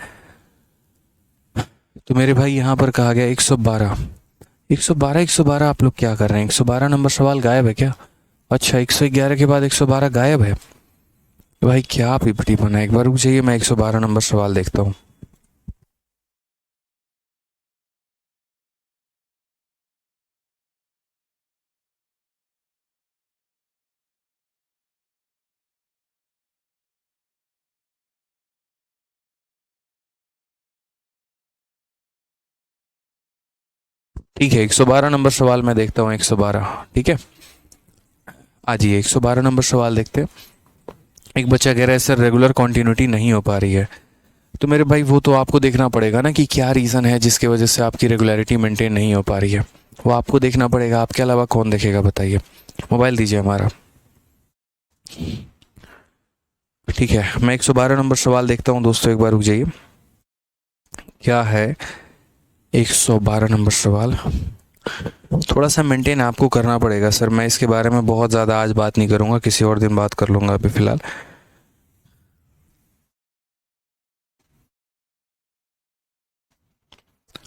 [SPEAKER 1] तो मेरे भाई यहाँ पर कहा गया 112 112 112। आप लोग क्या कर रहे हैं, 112 नंबर सवाल गायब है क्या? अच्छा, 111 के बाद 112 गायब है। तो भाई क्या पीपीटी बना, एक बार रुक जाइए, मैं 112 नंबर सवाल देखता हूँ। ठीक है, 112 नंबर सवाल मैं देखता हूँ, 112। ठीक है, आ जाइए 112 नंबर सवाल देखते हैं। एक बच्चा कह रहा है सर रेगुलर कॉन्टिन्यूटी नहीं हो पा रही है। तो मेरे भाई वो तो आपको देखना पड़ेगा ना कि क्या रीज़न है जिसके वजह से आपकी रेगुलरिटी मेंटेन नहीं हो पा रही है, वो आपको देखना पड़ेगा। आपके अलावा कौन देखेगा बताइए। मोबाइल दीजिए हमारा। ठीक है, मैं 112 नंबर सवाल देखता हूँ दोस्तों, एक बार रुक जाइए। क्या है 112 नंबर सवाल, थोड़ा सा मेंटेन आपको करना पड़ेगा सर। मैं इसके बारे में बहुत ज़्यादा आज बात नहीं करूँगा, किसी और दिन बात कर लूँगा, अभी फ़िलहाल।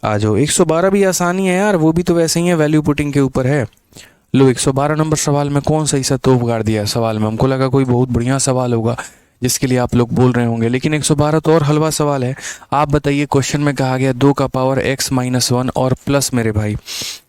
[SPEAKER 1] आ जाओ, 112 भी आसानी है यार, वो भी तो वैसे ही है, वैल्यू पुटिंग के ऊपर है। लो 112 नंबर सवाल में कौन सही सा तोप गाड़ दिया है सवाल में, हमको लगा कोई बहुत बढ़िया सवाल होगा जिसके लिए आप लोग बोल रहे होंगे, लेकिन 112 तो और हलवा सवाल है। आप बताइए, क्वेश्चन में कहा गया 2 का पावर x माइनस 1 और प्लस मेरे भाई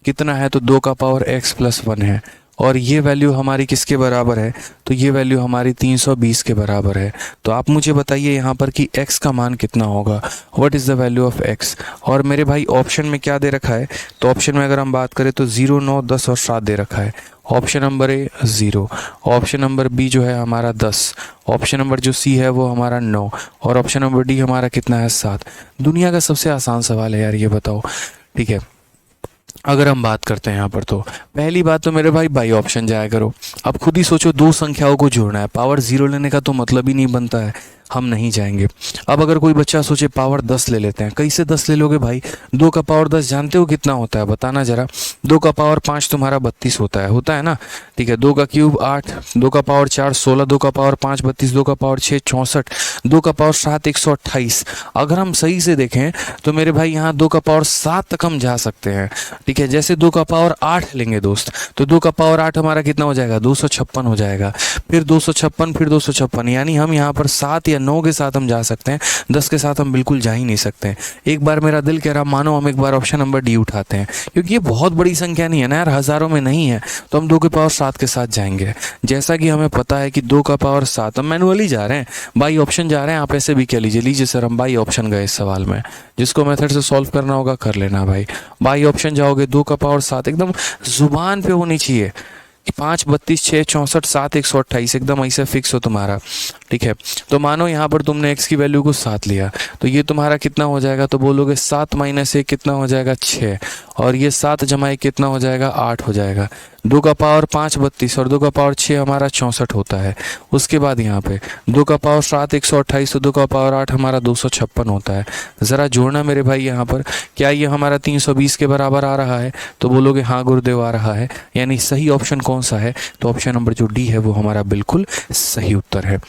[SPEAKER 1] कितना है, तो 2 का पावर x प्लस 1 है, और ये वैल्यू हमारी किसके बराबर है, तो ये वैल्यू हमारी 320 के बराबर है। तो आप मुझे बताइए यहाँ पर कि x का मान कितना होगा, what is the value of x। और मेरे भाई ऑप्शन में क्या दे रखा है, तो ऑप्शन में अगर हम बात करें तो 0, 9, 10 और 7 दे रखा है। Option number A 0, option number B जो है हमारा 10, ऑप्शन नंबर जो सी है वो हमारा 9, और ऑप्शन नंबर डी हमारा कितना है 7। दुनिया का सबसे आसान सवाल है यार, ये बताओ। ठीक है, अगर हम बात करते हैं यहाँ पर, तो पहली बात तो मेरे भाई बाई ऑप्शन जाया करो। अब खुद ही सोचो, दो संख्याओं को जोड़ना है, पावर 0 लेने का तो मतलब ही नहीं बनता है। हम नहीं जाएंगे। अब अगर कोई बच्चा सोचे पावर 10 ले लेते हैं, कैसे 10 ले लोगे भाई? 2 का पावर 10 जानते हो कितना होता है, बताना जरा। 2 का पावर 5 तुम्हारा 32 होता है ना, ठीक है। 2 का क्यूब 8, 2 का पावर 4 16, 2 का पावर 5 32, 2 का पावर 6 64, 2 का पावर 7 128। अगर हम सही से देखें तो मेरे भाई यहाँ 2 का पावर 7 तक हम जा सकते हैं, ठीक है। जैसे 2 का पावर 8 लेंगे दोस्त, तो 2 का पावर 8 हमारा कितना हो जाएगा, 256 हो जाएगा। फिर 256, फिर 256, यानी हम यहाँ पर 7 या 9 के साथ हम जा सकते हैं, 10 के साथ हम बिल्कुल जा ही नहीं सकते। एक बार मेरा दिल कह रहा मानो हम एक बार ऑप्शन नंबर डी उठाते हैं, क्योंकि ये बहुत बड़ी संख्या नहीं है ना यार, हज़ारों में नहीं है, तो हम 2 के पावर 7 के साथ जाएंगे। जैसा कि हमें पता है कि 2 का पावर 7, हम मैनुअली जा रहे हैं, बाई ऑप्शन जा रहे हैं। आप ऐसे भी कह लीजिए सर हम बाई ऑप्शन गए इस सवाल में, जिसको मेथड से सॉल्व करना होगा कर लेना भाई। बाई ऑप्शन जाओगे, 2 का पावर 7 एकदम जुबान पे होनी चाहिए कि 5 32 6 64 7 128 एकदम ऐसे फिक्स हो तुम्हारा, ठीक है। तो मानो यहाँ पर तुमने x की वैल्यू को 7 लिया, तो ये तुम्हारा कितना हो जाएगा, तो बोलोगे 7 माइनस 1 कितना हो जाएगा 6, और ये 7 जमा 1 कितना हो जाएगा 8 हो जाएगा। 2 का पावर 5 32 और 2 का पावर 6 हमारा 64 होता है। उसके बाद यहाँ पे 2 का पावर 7 128, तो 2 का पावर 8 हमारा 256 होता है। ज़रा जोड़ना मेरे भाई यहाँ पर, क्या ये हमारा 320 के बराबर आ रहा है, तो बोलोगे हाँ गुरुदेव आ रहा है। यानी सही ऑप्शन कौन सा है, तो ऑप्शन नंबर जो डी है वो हमारा बिल्कुल सही उत्तर है,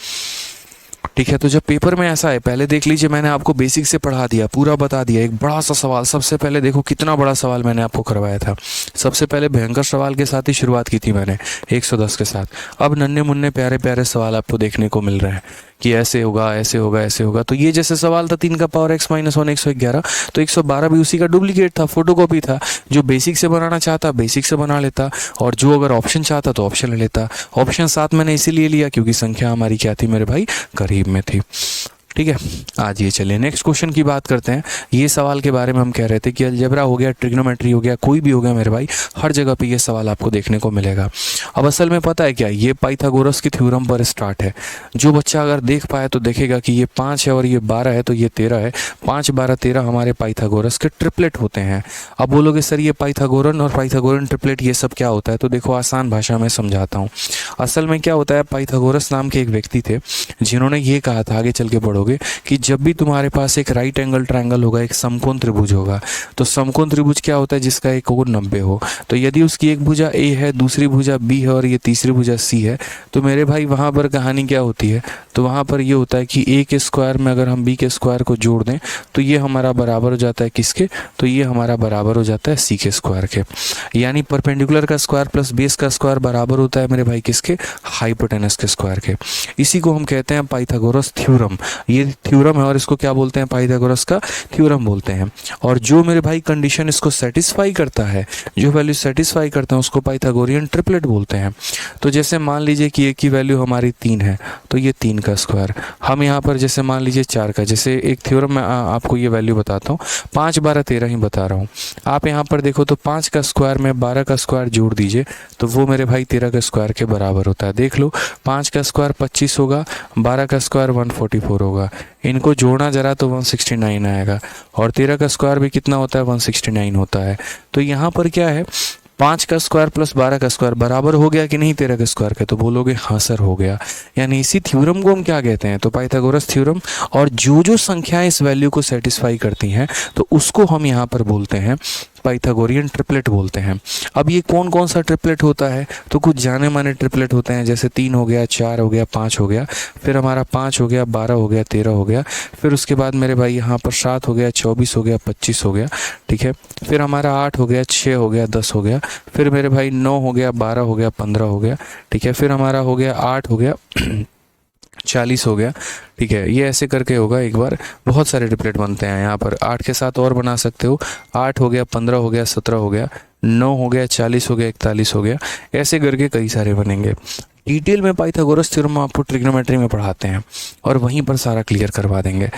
[SPEAKER 1] ठीक है। तो जब पेपर में ऐसा है, पहले देख लीजिए मैंने आपको बेसिक से पढ़ा दिया, पूरा बता दिया, एक बड़ा सा सवाल। सबसे पहले देखो कितना बड़ा सवाल मैंने आपको करवाया था। सबसे पहले भयंकर सवाल के साथ ही शुरुआत की थी मैंने 110 के साथ। अब नन्हे मुन्ने प्यारे प्यारे सवाल आपको देखने को मिल रहे हैं कि ऐसे होगा ऐसे होगा ऐसे होगा। तो ये जैसे सवाल था 3 का पावर x माइनस 1 111, तो 112 भी उसी का डुप्लीकेट था, फोटोकॉपी था। जो बेसिक से बनाना चाहता बेसिक से बना लेता, और जो अगर ऑप्शन चाहता तो ऑप्शन ले लेता। ऑप्शन 7 मैंने इसीलिए लिया क्योंकि संख्या हमारी क्या थी मेरे भाई, करीब में थी, ठीक है। आज ये चलिए नेक्स्ट क्वेश्चन की बात करते हैं। ये सवाल के बारे में हम कह रहे थे कि अलजेब्रा हो गया, ट्रिग्नोमेट्री हो गया, कोई भी हो गया मेरे भाई, हर जगह पे ये सवाल आपको देखने को मिलेगा। अब असल में पता है क्या, ये पाइथागोरस की थ्योरम पर स्टार्ट है। जो बच्चा अगर देख पाए तो देखेगा कि ये 5 है और ये 12 है, तो ये 13 है। 5 12 13 हमारे पाइथागोरस के ट्रिपलेट होते हैं। अब बोलोगे सर ये पाइथागोरन और पाइथागोरन ट्रिपलेट ये सब क्या होता है, तो देखो आसान भाषा में समझाता हूँ। असल में क्या होता है, पाइथागोरस नाम के एक व्यक्ति थे जिन्होंने ये कहा था, आगे चल के पढ़ोगे, कि जब भी तुम्हारे पास एक राइट एंगल ट्रायंगल होगा, एक समकोण त्रिभुज होगा, तो समकोण त्रिभुज क्या होता है, जिसका एक कोण 90 हो। तो यदि उसकी एक भुजा ए है, दूसरी भुजा बी है और ये तीसरी भुजा सी है, तो मेरे भाई वहाँ पर कहानी क्या होती है, तो वहाँ पर ये होता है कि ए के स्क्वायर में अगर हम बी के स्क्वायर को जोड़ दें तो ये हमारा बराबर हो जाता है किसके, तो ये हमारा बराबर हो जाता है सी के स्क्वायर के। यानी परपेंडिकुलर का स्क्वायर प्लस बेस का स्क्वायर बराबर होता है मेरे भाई किसके, हाइपोटेनस के स्क्वायर के। इसी को हम कहते हैं पाइथागोरस थ्योरम। ये थ्योरम है और इसको क्या बोलते हैं, पाइथागोरस का थ्योरम बोलते हैं। और जो मेरे भाई कंडीशन इसको सेटिस्फाई करता है, जो वैल्यू सेटिस्फाई करते हैं, उसको पाइथागोरियन ट्रिपलेट बोलते हैं। तो जैसे मान लीजिए कि एक की वैल्यू हमारी 3 है, तो ये 3 का स्क्वायर। हम यहाँ पर जैसे मान लीजिए 4 का, जैसे एक थ्योरम में आपको ये वैल्यू बताता हूँ, 5 12 13 ही बता रहा हूँ। आप यहाँ पर देखो तो 5 का स्क्वायर में 12 का स्क्वायर जोड़ दीजिए तो वो मेरे भाई 13 का स्क्वायर के बराबर होता है। देख लो, 5 का स्क्वायर 25 होगा, 12 का स्क्वायर 144 होगा। इनको जोड़ना जरा तो 169 आएगा, और 13 का स्क्वायर भी कितना होता है, 169 होता है। तो यहाँ पर क्या है, 5 का स्क्वायर प्लस 12 का स्क्वायर बराबर हो गया कि नहीं 13 का स्क्वायर का, तो बोलोगे हाँ सर हो गया। यानी इसी थ्योरम को हम क्या कहते हैं, तो पाइथागोरस थ्योरम। और जो जो संख्याएं इस वैल्यू को सेटिस्फाई करती हैं तो उसको हम यहाँ पर बोलते हैं पाइथागोरियन ट्रिपलेट बोलते हैं। अब ये कौन कौन सा ट्रिपलेट होता है, तो कुछ जाने माने ट्रिपलेट होते हैं, जैसे 3 हो गया, 4 हो गया, 5 हो गया, फिर हमारा 5 हो गया, 12 हो गया, 13 हो गया, फिर उसके बाद मेरे भाई यहाँ पर 7 हो गया, 24 हो गया, 25 हो गया, ठीक है। फिर हमारा 8 हो गया, 6 हो गया, 10 हो गया, फिर मेरे भाई 9 हो गया, 12 हो गया, 15 हो गया, ठीक है। फिर हमारा हो गया 8 हो गया 40 हो गया, ठीक है। ये ऐसे करके होगा, एक बार बहुत सारे ट्रिपलेट बनते हैं। यहाँ पर 8 के साथ और बना सकते हो, 8 हो गया, 15 हो गया, 17 हो गया, 9 हो गया, 40 हो गया, 41 हो गया, ऐसे करके कई सारे बनेंगे। डिटेल में पाइथागोरस थ्योरम आपको ट्रिग्नोमेट्री में पढ़ाते हैं और वहीं पर सारा क्लियर करवा देंगे।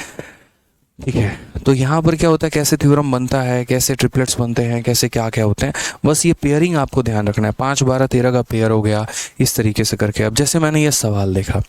[SPEAKER 1] ठीक है। तो यहाँ पर क्या होता है, कैसे थ्योरम बनता है, कैसे ट्रिपलेट्स बनते हैं, कैसे क्या क्या होते हैं, बस ये पेयरिंग आपको ध्यान रखना है। 5 12 13 का पेयर हो गया, इस तरीके से करके। अब जैसे मैंने ये सवाल देखा,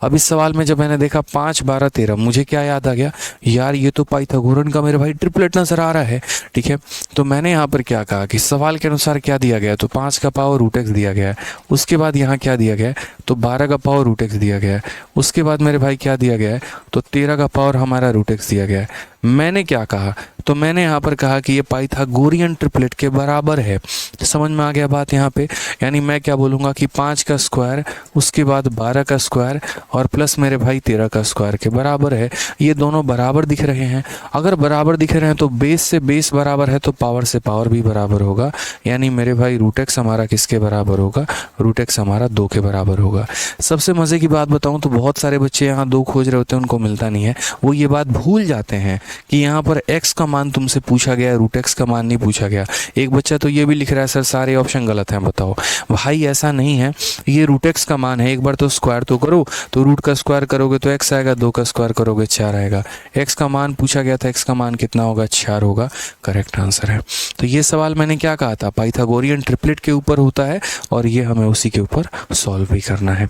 [SPEAKER 1] अब इस सवाल में जब मैंने देखा 5 12 13, मुझे क्या याद आ गया, यार ये तो पाइथागोरन का मेरे भाई ट्रिपलेट नजर आ रहा है। ठीक है, तो मैंने यहाँ पर क्या कहा कि सवाल के अनुसार क्या दिया गया है, तो 5 का पावर रूट एक्स दिया गया है। उसके बाद यहाँ क्या दिया गया है, तो 12 का पावर रूट एक्स दिया गया है। उसके बाद मेरे भाई क्या दिया गया है, तो 13 का पावर हमारा रूट एक्स दिया गया है। मैंने क्या कहा, तो मैंने यहाँ पर कहा कि ये पाइथागोरियन ट्रिपलेट के बराबर है। समझ में आ गया बात यहाँ पे। यानी मैं क्या बोलूँगा कि 5 का स्क्वायर, उसके बाद 12 का स्क्वायर और प्लस मेरे भाई 13 का स्क्वायर के बराबर है। ये दोनों बराबर दिख रहे हैं। अगर बराबर दिख रहे हैं तो बेस से बेस बराबर है, तो पावर से पावर भी बराबर होगा। यानी मेरे भाई रूट एक्स हमारा किसके बराबर होगा, रूट एक्स हमारा 2 के बराबर होगा। सबसे मज़े की बात बताऊँ तो बहुत सारे बच्चे यहाँ 2 खोज रहे होते हैं, उनको मिलता नहीं है। वो ये बात भूल जाते हैं कि यहाँ पर x का मान तुमसे पूछा गया है, रूट एक्स का मान नहीं पूछा गया। एक बच्चा तो ये भी लिख रहा है सर सारे ऑप्शन गलत हैं, बताओ। भाई ऐसा नहीं है, ये रूट एक्स का मान है। एक बार तो स्क्वायर तो करो, तो रूट का स्क्वायर करोगे तो x आएगा, 2 का स्क्वायर करोगे 4 आएगा। x का मान पूछा गया था, x का मान कितना होगा, 4 होगा, करेक्ट आंसर है। तो ये सवाल मैंने क्या कहा था, पाइथागोरियन ट्रिपलेट के ऊपर होता है और ये हमें उसी के ऊपर सॉल्व भी करना है।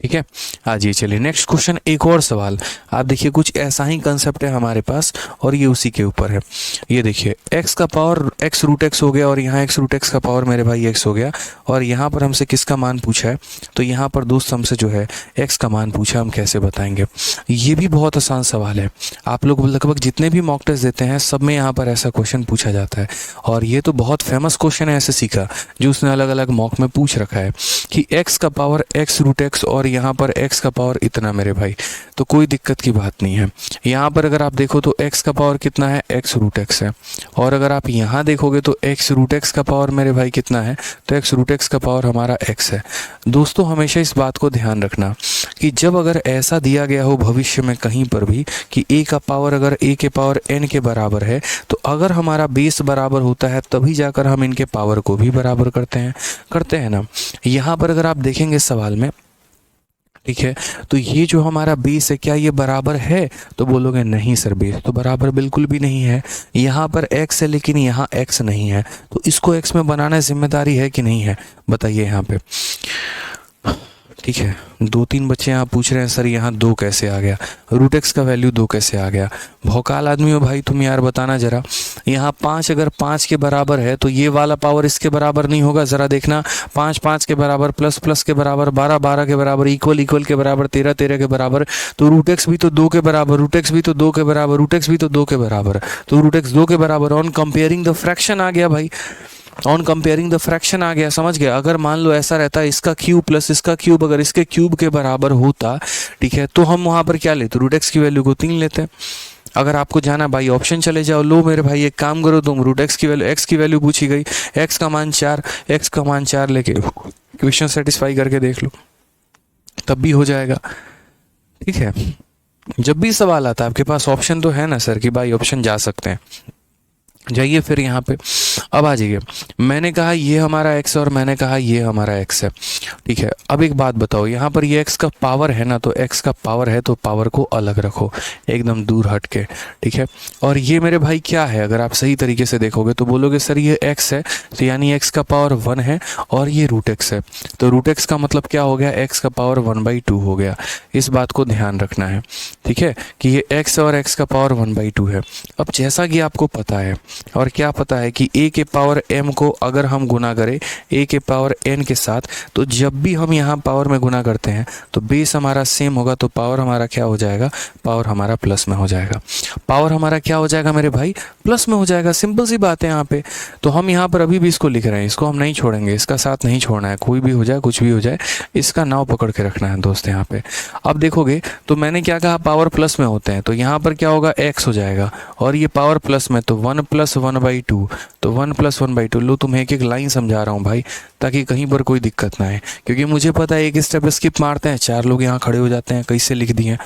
[SPEAKER 1] ठीक है, आज ये चलिए नेक्स्ट क्वेश्चन, एक और सवाल। आप देखिए कुछ ऐसा ही कंसेप्ट है हमारे पास और ये उसी के ऊपर है। ये देखिए x का पावर x रूट एक्स हो गया और यहाँ x रूट एक्स का पावर मेरे भाई x हो गया। और यहाँ पर हमसे किसका मान पूछा है, तो यहाँ पर दोस्त हमसे जो है x का मान पूछा, हम कैसे बताएंगे। ये भी बहुत आसान सवाल है। आप लोग लगभग जितने भी मॉक टेस्ट देते हैं सब में यहाँ पर ऐसा क्वेश्चन पूछा जाता है। और ये तो बहुत फेमस क्वेश्चन है एसएससी का, जो उसने अलग अलग मॉक में पूछ रखा है कि x का पावर x रूट एक्स और यहाँ पर x का पावर इतना मेरे भाई। तो कोई दिक्कत की बात नहीं है। यहाँ पर अगर आप देखो तो x का पावर कितना है, x रूट एक्स है। और अगर आप यहाँ देखोगे तो x रूट एक्स का पावर मेरे भाई कितना है, तो x रूट एक्स का पावर हमारा x है। दोस्तों हमेशा इस बात को ध्यान रखना कि जब अगर ऐसा दिया गया हो भविष्य में कहीं पर भी कि a का पावर अगर a के पावर n के बराबर है, तो अगर हमारा बेस बराबर होता है तभी जाकर हम इनके पावर को भी बराबर करते हैं ना। यहाँ पर अगर आप देखेंगे सवाल में, ठीक है, तो ये जो हमारा बेस है क्या ये बराबर है, तो बोलोगे नहीं सर बेस तो बराबर बिल्कुल भी नहीं है। यहाँ पर x है लेकिन यहाँ x नहीं है, तो इसको x में बनाना जिम्मेदारी है कि नहीं है, बताइए यहाँ पे। ठीक है, 2-3 बच्चे यहाँ पूछ रहे हैं सर यहाँ 2 कैसे आ गया, रूट एक्स का वैल्यू 2 कैसे आ गया। भौकाल आदमी हो भाई तुम यार, बताना जरा। यहाँ 5 अगर 5 के बराबर है तो ये वाला पावर इसके बराबर नहीं होगा। ज़रा देखना, 5 5 के बराबर, प्लस प्लस के बराबर, 12 12 के बराबर, इक्वल इक्वल के बराबर, 13 13 के बराबर। तो रूट एक्स भी तो 2 के बराबर, रूट एक्स भी तो 2 के बराबर, रूट एक्स भी तो 2 के बराबर, तो रूट एक्स 2 के बराबर। ऑन कंपेयरिंग द फ्रैक्शन आ गया भाई, ऑन कंपेयरिंग द फ्रैक्शन आ गया, समझ गया। अगर मान लो ऐसा रहता है इसका क्यूब प्लस इसका क्यूब अगर इसके क्यूब के बराबर होता, ठीक है, तो हम वहां पर क्या लेते, रूट एक्स की वैल्यू को 3 लेते। अगर आपको जाना भाई ऑप्शन चले जाओ, लो मेरे भाई एक काम करो तुम, रूट एक्स की वैल्यू, एक्स की वैल्यू पूछी गई, एक्स का मान 4, एक्स का मान 4 लेके क्वेश्चन सेटिस्फाई करके देख लो, तब भी हो जाएगा। ठीक है, जब भी सवाल आता है आपके पास ऑप्शन तो है ना सर कि भाई ऑप्शन जा सकते हैं, जाइए फिर यहाँ पे। अब आ जाइए, मैंने कहा ये हमारा x और मैंने कहा ये हमारा x है। ठीक है, अब एक बात बताओ, यहाँ पर ये x का पावर है ना, तो x का पावर है तो पावर को अलग रखो, एकदम दूर हट के। ठीक है, और ये मेरे भाई क्या है, अगर आप सही तरीके से देखोगे तो बोलोगे सर ये x है, तो यानी x का पावर 1 है और ये रूट एक्स है, तो रूट एक्स का मतलब क्या हो गया, x का पावर 1/2 हो गया। इस बात को ध्यान रखना है, ठीक है, कि ये x और x का पावर 1/2 है। अब जैसा कि आपको पता है, और क्या पता है कि a के पावर m को अगर हम गुना करें a के पावर n के साथ, तो जब भी हम यहाँ पावर में गुना करते हैं तो बेस हमारा सेम होगा, तो पावर हमारा क्या हो जाएगा, पावर हमारा प्लस में हो जाएगा। पावर हमारा क्या हो जाएगा मेरे भाई, प्लस में हो जाएगा। सिंपल सी बात है यहाँ पे। तो हम यहाँ पर अभी भी इसको लिख रहे हैं, इसको हम नहीं छोड़ेंगे, इसका साथ नहीं छोड़ना है, कोई भी हो जाए कुछ भी हो जाए, इसका नाव पकड़ के रखना है दोस्त यहाँ पे। अब देखोगे तो मैंने क्या कहा, पावर प्लस में होते हैं, तो यहाँ पर क्या होगा, x हो जाएगा, और ये पावर प्लस में तो 1 + 1/2, तो 1 + 1/2। लो तुम्हें एक एक लाइन समझा रहा हूँ भाई, ताकि कहीं पर कोई दिक्कत ना है, क्योंकि मुझे पता है एक स्टेप स्किप मारते हैं 4 लोग यहाँ खड़े हो जाते हैं, कैसे लिख दिए।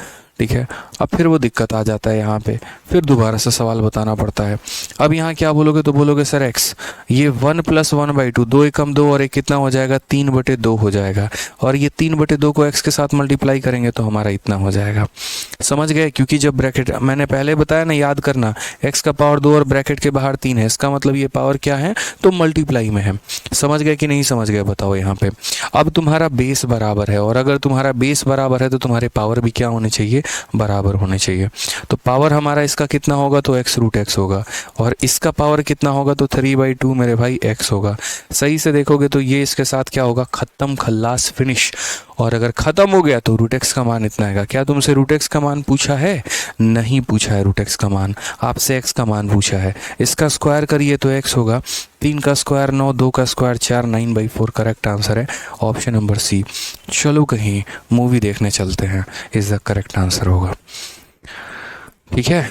[SPEAKER 1] ठीक है, अब फिर वो दिक्कत आ जाता है यहाँ पे, फिर दोबारा से सवाल बताना पड़ता है। अब यहाँ क्या बोलोगे, तो बोलोगे सर x, ये 1 + 1/2, 2 एकम 2 और एक कितना हो जाएगा, 3/2 हो जाएगा, और ये 3/2 को x के साथ मल्टीप्लाई करेंगे तो हमारा इतना हो जाएगा। समझ गए, क्योंकि जब ब्रैकेट मैंने पहले बताया ना, याद करना, x का पावर 2 और ब्रैकेट के बाहर 3 है, इसका मतलब ये पावर क्या है, तो मल्टीप्लाई में है। समझ गए कि नहीं समझ गए, बताओ यहाँ पे। अब तुम्हारा बेस बराबर है, और अगर तुम्हारा बेस बराबर है तो तुम्हारे पावर भी क्या होने चाहिए, बराबर होने चाहिए। तो पावर हमारा इसका कितना होगा, तो x√x होगा, और इसका पावर कितना होगा, तो 3/2 मेरे भाई x होगा। सही से देखोगे तो ये इसके साथ क्या होगा, खत्म, खल्लास, फिनिश। और अगर खत्म हो गया तो √x का मान इतना आएगा। क्या तुमसे √x का मान पूछा है, नहीं पूछा है √x का मान, आपसे x का मान पूछा है। इसका स्क्वायर करिए तो x होगा, 3 का स्क्वायर 9, 2 का स्क्वायर 4, 9/4 करेक्ट आंसर है ऑप्शन नंबर सी। चलो कहीं मूवी देखने चलते हैं, इज द करेक्ट आंसर होगा। ठीक है,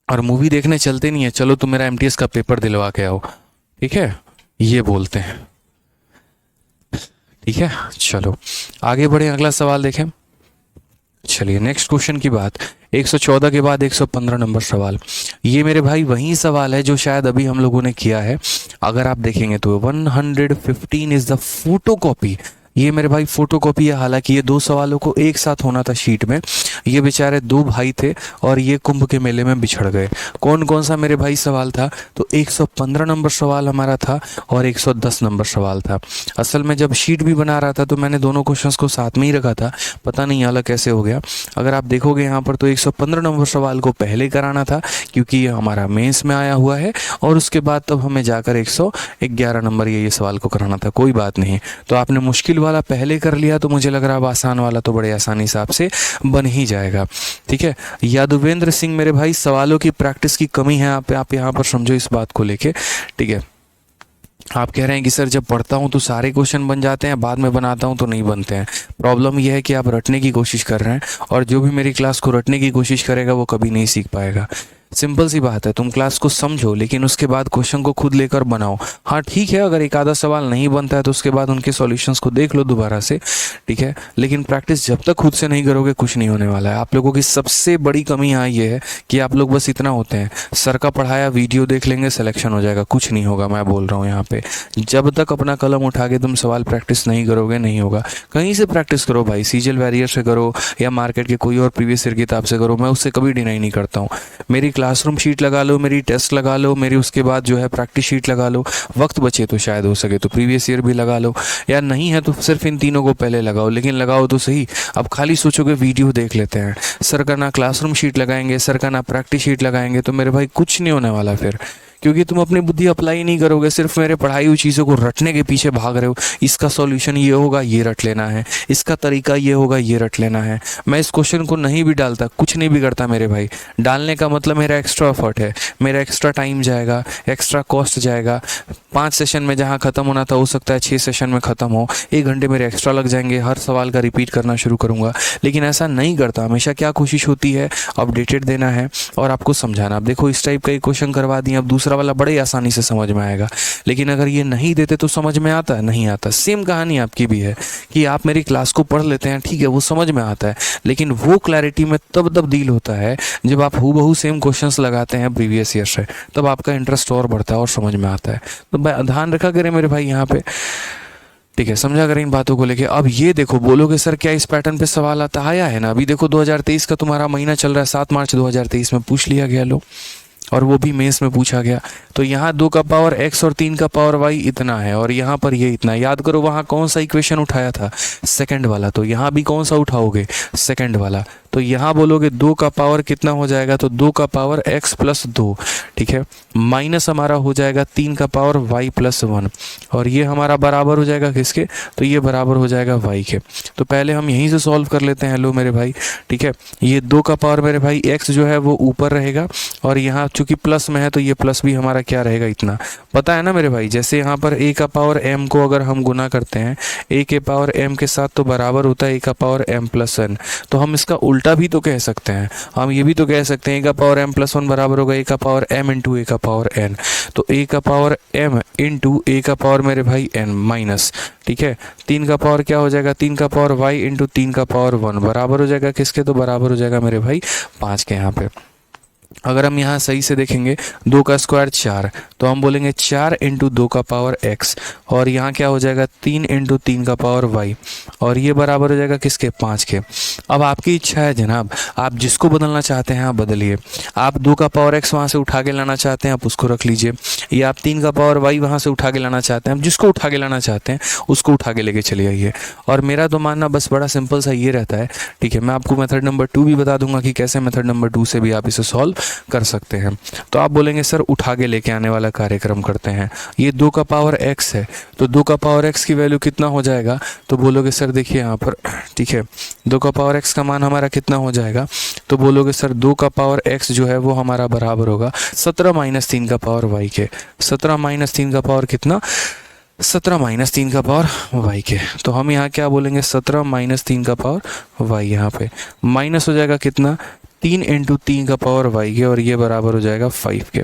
[SPEAKER 1] और मूवी देखने चलते नहीं है, चलो तुम मेरा MTS का पेपर दिलवा के आओ, ठीक है, ये बोलते हैं। ठीक है, चलो आगे बढ़े, अगला सवाल देखें। चलिए नेक्स्ट क्वेश्चन की बात, 114 के बाद 115 नंबर सवाल। ये मेरे भाई वही सवाल है जो शायद अभी हम लोगों ने किया है। अगर आप देखेंगे तो 115 इज द फोटोकॉपी। ये मेरे भाई फोटोकॉपी है, हालांकि ये 2 सवालों को एक साथ होना था शीट में। ये बेचारे 2 भाई थे और ये कुंभ के मेले में बिछड़ गए। कौन कौन सा मेरे भाई सवाल था, तो 115 नंबर सवाल हमारा था और 110 नंबर सवाल था। असल में जब शीट भी बना रहा था तो मैंने दोनों क्वेश्चंस को साथ में ही रखा था, पता नहीं अलग कैसे हो गया। अगर आप देखोगे यहाँ पर तो 115 नंबर सवाल को पहले कराना था, क्योंकि ये हमारा मेंस में आया हुआ है, और उसके बाद तब हमें जाकर 111 नंबर ये सवाल को कराना था। कोई बात नहीं, तो आपने मुश्किल वाला पहले कर लिया, तो मुझे लग रहा है अब आसान वाला तो बड़े आसानी से आपसे बन ही जाएगा। ठीक है, यादवेंद्र सिंह मेरे भाई, सवालों की प्रैक्टिस की कमी है आप यहाँ पर समझो इस बात को लेके। ठीक है, आप कह रहे हैं कि सर जब पढ़ता हूँ तो सारे क्वेश्चन बन जाते हैं, बाद में बनाता हूँ तो नहीं बनते हैं। प्रॉब्लम यह है कि आप रटने की कोशिश कर रहे हैं, और जो भी मेरी क्लास को रटने की कोशिश करेगा वो कभी नहीं सीख पाएगा। सिंपल सी बात है, तुम क्लास को समझो लेकिन उसके बाद क्वेश्चन को खुद लेकर बनाओ। हाँ ठीक है, अगर एक आधा सवाल नहीं बनता है तो उसके बाद उनके सॉल्यूशंस को देख लो दोबारा से, ठीक है, लेकिन प्रैक्टिस जब तक खुद से नहीं करोगे कुछ नहीं होने वाला है। आप लोगों की सबसे बड़ी कमी यहाँ ये है कि आप लोग बस इतना होते हैं, सर का पढ़ाया वीडियो देख लेंगे, सिलेक्शन हो जाएगा, कुछ नहीं होगा। मैं बोल रहा हूँ यहाँ पे, जब तक अपना कलम उठा के तुम सवाल प्रैक्टिस नहीं करोगे नहीं होगा। कहीं से प्रैक्टिस करो भाई, सीजल वैरियर से करो या मार्केट के कोई और प्रीवियस ईयर किताब से करो, मैं उससे कभी डिनाई नहीं करता हूँ। मेरी क्लासरूम शीट लगा लो, मेरी टेस्ट लगा लो, मेरी उसके बाद जो है प्रैक्टिस शीट लगा लो, वक्त बचे तो शायद हो सके तो प्रीवियस ईयर भी लगा लो, या नहीं है तो सिर्फ इन तीनों को पहले लगाओ, लेकिन लगाओ तो सही। अब खाली सोचोगे वीडियो देख लेते हैं, सर का ना क्लासरूम शीट लगाएंगे, सर का ना प्रैक्टिस शीट लगाएंगे, तो मेरे भाई कुछ नहीं होने वाला फिर, क्योंकि तुम अपनी बुद्धि अप्लाई नहीं करोगे, सिर्फ मेरे पढ़ाई हुई चीज़ों को रटने के पीछे भाग रहे हो। इसका सॉल्यूशन ये होगा, ये रट लेना है, इसका तरीका ये होगा, ये रट लेना है। मैं इस क्वेश्चन को नहीं भी डालता, कुछ नहीं बिगड़ता मेरे भाई। डालने का मतलब मेरा एक्स्ट्रा एफर्ट है, मेरा एक्स्ट्रा टाइम जाएगा, एक्स्ट्रा कॉस्ट जाएगा। 5 सेशन में जहाँ ख़त्म होना था हो सकता है 6 सेशन में ख़त्म हो, 1 घंटे मेरे एक्स्ट्रा लग जाएंगे, हर सवाल का रिपीट करना शुरू करूँगा। लेकिन ऐसा नहीं करता, हमेशा क्या कोशिश होती है, अपडेटेड देना है और आपको समझाना। अब देखो इस टाइप का एक क्वेश्चन करवा दिया, अब दूसरा वाला बड़े आसानी से समझ में आएगा। लेकिन अगर ये नहीं देते तो समझ में आता है, नहीं आता। सेम कहानी आपकी भी है कि आप मेरी क्लास को पढ़ लेते हैं, ठीक है, वो समझ में आता है, लेकिन वो क्लैरिटी में तब तब्दील होता है जब आप हूबहू सेम क्वेश्चंस लगाते हैं प्रीवियस ईयर से, तब आपका इंटरेस्ट और बढ़ता है और समझ में आता है। तो ध्यान रखा करें मेरे भाई यहाँ पे, ठीक है, समझा करें इन बातों को लेके। अब ये देखो, बोलोगे सर क्या इस पैटर्न पे सवाल आता आया है ना, अभी देखो 2023 का तुम्हारा महीना चल रहा है, 7 मार्च 2023 में पूछ लिया गया, लो, और वो भी मेंस में पूछा गया। तो यहाँ 2 का पावर x और 3 का पावर y इतना है, और यहाँ पर ये इतना। याद करो वहाँ कौन सा इक्वेशन उठाया था, सेकंड वाला, तो यहाँ भी कौन सा उठाओगे, सेकंड वाला। तो यहाँ बोलोगे 2 का पावर कितना हो जाएगा, तो 2 का पावर x + 2, ठीक है, माइनस हमारा हो जाएगा 3 का पावर y + 1, और ये हमारा बराबर हो जाएगा किसके, तो ये बराबर हो जाएगा y के। तो पहले हम यहीं से सॉल्व कर लेते हैं, लो मेरे भाई, ठीक है। ये 2 का पावर मेरे भाई x जो है वो ऊपर रहेगा, और यहाँ चूंकि प्लस में है तो ये प्लस भी हमारा क्या रहेगा, इतना। पता है ना मेरे भाई, जैसे यहाँ पर a का पावर m को अगर हम गुना करते हैं a के पावर m के साथ, तो बराबर होता है a का पावर m + n। तो हम इसका उल्टा उल्टा भी तो कह सकते हैं, हम ये भी तो कह सकते हैं ए का पावर m प्लस 1 बराबर होगा ए का पावर m इंटू ए का पावर n। तो ए का पावर m इंटू ए का पावर मेरे भाई n माइनस, ठीक है, 3 का पावर क्या हो जाएगा, 3 का पावर y इंटू 3 का पावर 1 बराबर हो जाएगा किसके, तो बराबर हो जाएगा मेरे भाई 5 के। यहाँ पे अगर हम यहाँ सही से देखेंगे 2 का स्क्वायर 4, तो हम बोलेंगे 4 इंटू 2 का पावर x, और यहाँ क्या हो जाएगा 3 इंटू 3 का पावर y, और ये बराबर हो जाएगा किसके, 5 के। अब आपकी इच्छा है जनाब, आप जिसको बदलना चाहते हैं आप बदलिए। आप 2 का पावर x वहाँ से उठा के लाना चाहते हैं आप उसको रख लीजिए, या आप 3 का पावर y वहाँ से उठा के लाना चाहते हैं, आप जिसको उठा के लाना चाहते हैं उसको उठा के लेके चले आइए। और मेरा तो मानना बस बड़ा सिंपल सा ये रहता है, ठीक है। मैं आपको मेथड नंबर 2 भी बता दूंगा कि कैसे मेथड नंबर 2 से भी आप इसे सॉल्व कर सकते हैं। तो आप बोलेंगे सर उठा के लेके आने वाला कार्यक्रम करते हैं, ये 2 का पावर x है, तो 2 का पावर x की वैल्यू कितना हो जाएगा, तो बोलोगे सर देखिए यहाँ पर, ठीक है, 2 का पावर x का मान हमारा कितना हो जाएगा, तो बोलोगे सर 2 का पावर x जो है वो हमारा बराबर होगा 17 माइनस 3 का पावर y के। 17 माइनस 3 का पावर कितना, 17 माइनस 3 का पावर y के। तो हम यहाँ क्या बोलेंगे, 17 माइनस 3 का पावर y, यहाँ पे माइनस हो जाएगा कितना, 3 इंटू 3 का पावर y के, और ये बराबर हो जाएगा 5 के,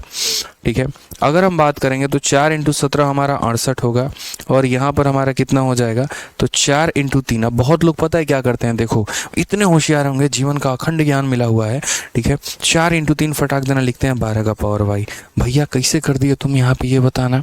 [SPEAKER 1] ठीक है। अगर हम बात करेंगे तो 4 इंटू 17 हमारा 68 होगा, और यहाँ पर हमारा कितना हो जाएगा, तो 4 इंटू 3। अब बहुत लोग पता है क्या करते हैं, देखो इतने होशियार होंगे, जीवन का अखंड ज्ञान मिला हुआ है, ठीक है। 4 इंटू 3 फटाक देना लिखते हैं 12 का पावर y। भैया कैसे कर दिए तुम, यहाँ पे ये बताना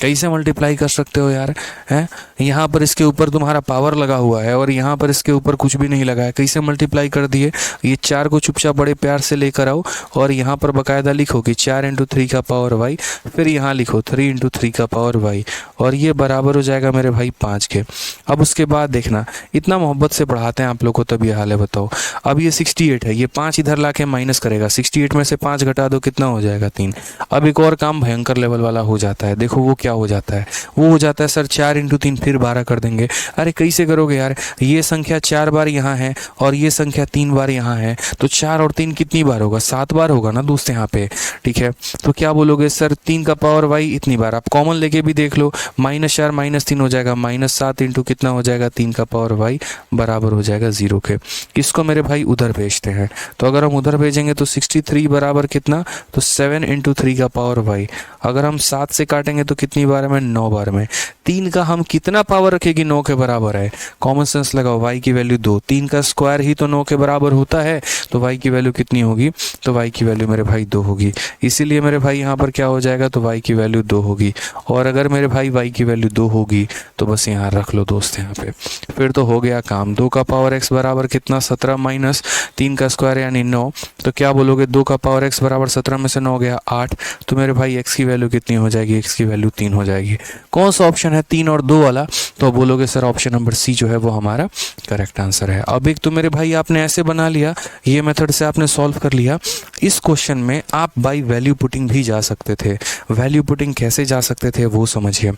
[SPEAKER 1] कैसे मल्टीप्लाई कर सकते हो यार, हैं, यहाँ पर इसके ऊपर तुम्हारा पावर लगा हुआ है और यहाँ पर इसके ऊपर कुछ भी नहीं लगा है, कैसे मल्टीप्लाई कर दिए। ये 4 को चुपचाप बड़े प्यार से लेकर आओ, और यहाँ पर बाकायदा लिखो कि 4 इंटू 3 का पावर y, फिर यहाँ लिखो 3 इंटू 3 का पावर y, और ये बराबर हो जाएगा मेरे भाई 5 के। अब उसके बाद देखना, इतना मोहब्बत से पढ़ाते हैं आप लोग को तब ये हाल है, बताओ। अब ये 68 है, ये 5 इधर लाके माइनस करेगा, 68 में से 5 घटा दो कितना हो जाएगा, 3। अब एक और काम भयंकर लेवल वाला हो जाता है, देखो वो क्या हो जाता है, वो हो जाता है सर 4 इंटू 3 फिर 12 कर देंगे। अरे कैसे करोगे यार, ये संख्या 4 बार यहाँ है और ये संख्या 3 बार यहाँ है, तो 4 और 3 कितनी बार होगा, 7 बार होगा ना दोस्त यहाँ पे, ठीक है। तो क्या बोलोगे सर 3 का पावर y इतनी बार, आप कॉमन लेके भी देख लो, -4 -3 हो जाएगा, -7 इंटू कितना हो जाएगा, 3 का पावर y बराबर हो जाएगा 0 के। इसको मेरे भाई उधर भेजते हैं, तो अगर हम उधर भेजेंगे तो 63 बराबर कितना, तो 7 इंटू 3 का पावर y। अगर हम 7 से काटेंगे तो कितनी बार में, 9 बार में। 3 का हम कितना पावर रखेगी, 9 के बराबर है, कॉमन सेंस लगाओ, y की वैल्यू 2, 3 का स्क्वायर ही तो 9 के बराबर होता है, तो y की वैल्यू कितनी होगी, तो y की वैल्यू मेरे भाई 2 होगी। इसीलिए मेरे भाई यहाँ पर क्या हो जाएगा, तो y की वैल्यू 2 होगी। और अगर मेरे भाई y की वैल्यू 2 होगी तो बस यहाँ रख लो दोस्त, यहाँ पे फिर तो हो गया काम। 2 का पावर x बराबर कितना, 17 माइनस 3 का स्क्वायर यानी 9, तो क्या बोलोगे 2 का पावर x बराबर 17 में से 9 गया 8, तो मेरे भाई x की वैल्यू कितनी हो जाएगी, x की वैल्यू 3 हो जाएगी। कौन सा ऑप्शन है, 3 और 2 वाला, तो बोलोगे सर ऑप्शन नंबर सी जो है वो हमारा करेक्ट आंसर है। अब एक तो मेरे भाई आपने ऐसे बना लिया, ये मेथड से आपने सॉल्व कर लिया। इस क्वेश्चन में आप बाय वैल्यू पुटिंग भी जा सकते थे। वैल्यू पुटिंग कैसे जा सकते थे वो समझिए।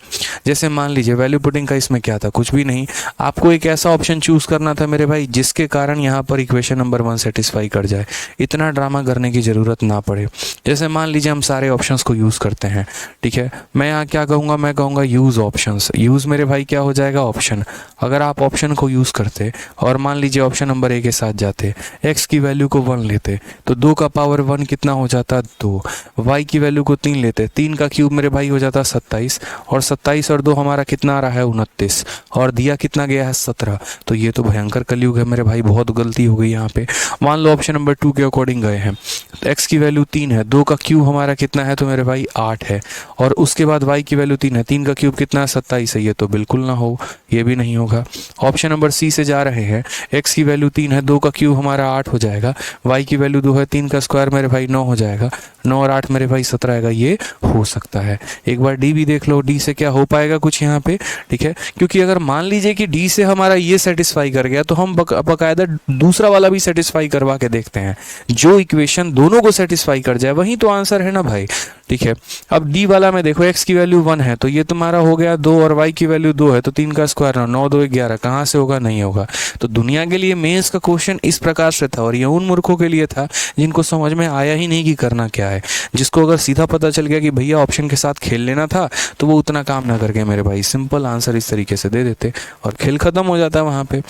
[SPEAKER 1] जैसे मान लीजिए वैल्यू पुटिंग का इसमें क्या था, कुछ भी नहीं, आपको एक ऐसा ऑप्शन चूज करना था मेरे भाई जिसके कारण यहाँ पर इक्वेशन नंबर 1 सेटिस्फाई कर जाए, इतना ड्रामा करने की ज़रूरत ना पड़े। जैसे मान लीजिए हम सारे ऑप्शंस को यूज़ करते हैं, ठीक है। मैं यहाँ क्या कहूँगा, मैं कहूँगा यूज़ ऑप्शंस। यूज़ मेरे भाई क्या हो जाएगा, ऑप्शन। अगर आप ऑप्शन को यूज़ करते और मान लीजिए ऑप्शन नंबर ए के साथ जाते, x की वैल्यू को 1 लेते तो 2 का पावर 1 कितना हो जाता, 2। y की वैल्यू को 3 लेते, 3 का क्यूब मेरे भाई हो जाता 27, और 27 और 2 हमारा कितना आ रहा है, 29, और दिया कितना गया है, 17। तो ये तो भयंकर कलयुग है मेरे भाई, बहुत गलती हो गई यहाँ पे। मान लो ऑप्शन नंबर 2 के अकॉर्डिंग गए हैं, तो x की वैल्यू 3 है, 2 का क्यूब हमारा कितना है, तो मेरे भाई 8 है, और उसके बाद y की वैल्यू 3 है, 3 का क्यूब कितना है, 27 है, ये तो बिल्कुल ना हो, ये भी नहीं होगा। ऑप्शन नंबर सी से जा रहे हैं, x की वैल्यू 3 है, 2 का क्यूब हमारा 8 हो जाएगा, y की वैल्यू 2 है, 3 का स्क्वायर मेरे भाई 9 हो जाएगा, 9 और 8 मेरे भाई 17 आएगा, ये हो सकता है। एक बार डी भी देख लो, डी से क्या हो पाएगा कुछ यहाँ पे, ठीक है। क्योंकि अगर मान लीजिए कि डी से हमारा ये सेटिस्फाई कर गया तो हम बाकायदा दूसरा वाला भी सेटिस्फाई करवा के देखते हैं, जो इक्वेशन दोनों को सेटिस्फाई कर जाए वही तो आंसर है ना भाई, ठीक है। अब डी वाला में देखो, x की वैल्यू 1 है तो ये तुम्हारा हो गया 2, और y की वैल्यू 2 है तो 3 का स्क्वायर 9, 2 11, कहाँ से होगा, नहीं होगा। तो दुनिया के लिए मेंस का क्वेश्चन इस प्रकार से था, और ये उन मूर्खों के लिए था जिनको समझ में आया ही नहीं कि करना क्या है। जिसको अगर सीधा पता चल गया कि भैया ऑप्शन के साथ खेल लेना था तो वो उतना काम ना करके मेरे भाई सिंपल आंसर इस तरीके से दे देते और खेल खत्म हो जाता है वहाँ पे।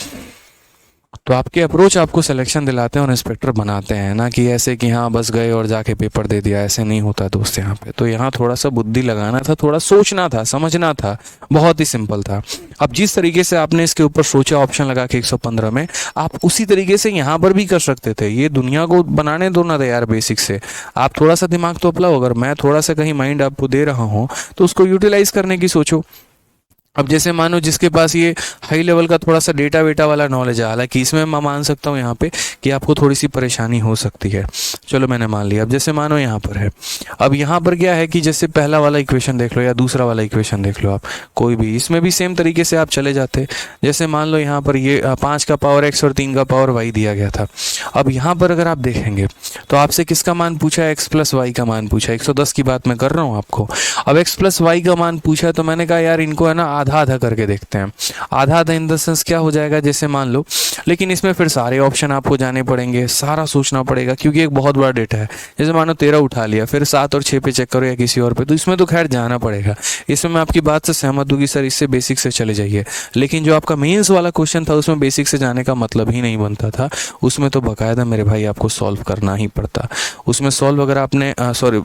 [SPEAKER 1] तो आपके अप्रोच आपको सिलेक्शन दिलाते हैं और इंस्पेक्टर बनाते हैं, ना कि ऐसे कि हाँ बस गए और जाके पेपर दे दिया। ऐसे नहीं होता दोस्त यहाँ पे। तो यहाँ थोड़ा सा बुद्धि लगाना था, थोड़ा सोचना था, समझना था। बहुत ही सिंपल था। अब जिस तरीके से आपने इसके ऊपर सोचा ऑप्शन लगा के 115 में, आप उसी तरीके से यहाँ पर भी कर सकते थे। ये दुनिया को बनाने दो ना यार बेसिक से। आप थोड़ा सा दिमाग तो अपलाओ। अगर मैं थोड़ा सा कहीं माइंड आपको दे रहा हूँ तो उसको यूटिलाइज करने की सोचो। अब जैसे मानो जिसके पास ये हाई लेवल का थोड़ा सा डेटा वेटा वाला नॉलेज है, हालांकि इसमें मैं मान सकता हूँ यहाँ पे कि आपको थोड़ी सी परेशानी हो सकती है। चलो मैंने मान लिया। अब जैसे मानो यहाँ पर है, अब यहाँ पर क्या है कि जैसे पहला वाला इक्वेशन देख लो या दूसरा वाला इक्वेशन देख लो, आप कोई भी, इसमें भी सेम तरीके से आप चले जाते। जैसे मान लो यहाँ पर ये 5 का पावर x और 3 का पावर y दिया गया था। अब यहाँ पर अगर आप देखेंगे तो आपसे किसका मान पूछा है? x प्लस वाई का मान पूछा। 110 की बात मैं कर रहा हूँ आपको। अब x प्लस वाई का मान पूछा तो मैंने कहा यार इनको है ना आधा आधा करके देखते हैं। आधा आधा इन द सेंस क्या हो जाएगा, जैसे मान लो, लेकिन इसमें फिर सारे ऑप्शन आपको जाने पड़ेंगे, सारा सोचना पड़ेगा क्योंकि एक बहुत बड़ा डेटा है। जैसे मानो 13 उठा लिया, फिर 7 और 6 पे चेक करो या किसी और पे, तो इसमें तो खैर जाना पड़ेगा। इसमें मैं आपकी बात से सहमत हूँ कि सर इससे बेसिक से चले जाइए। लेकिन जो आपका मेंस वाला क्वेश्चन था उसमें बेसिक से जाने का मतलब ही नहीं बनता था। उसमें तो बाकायदा मेरे भाई आपको सॉल्व करना ही पड़ता। उसमें सॉल्व अगर आपने सॉरी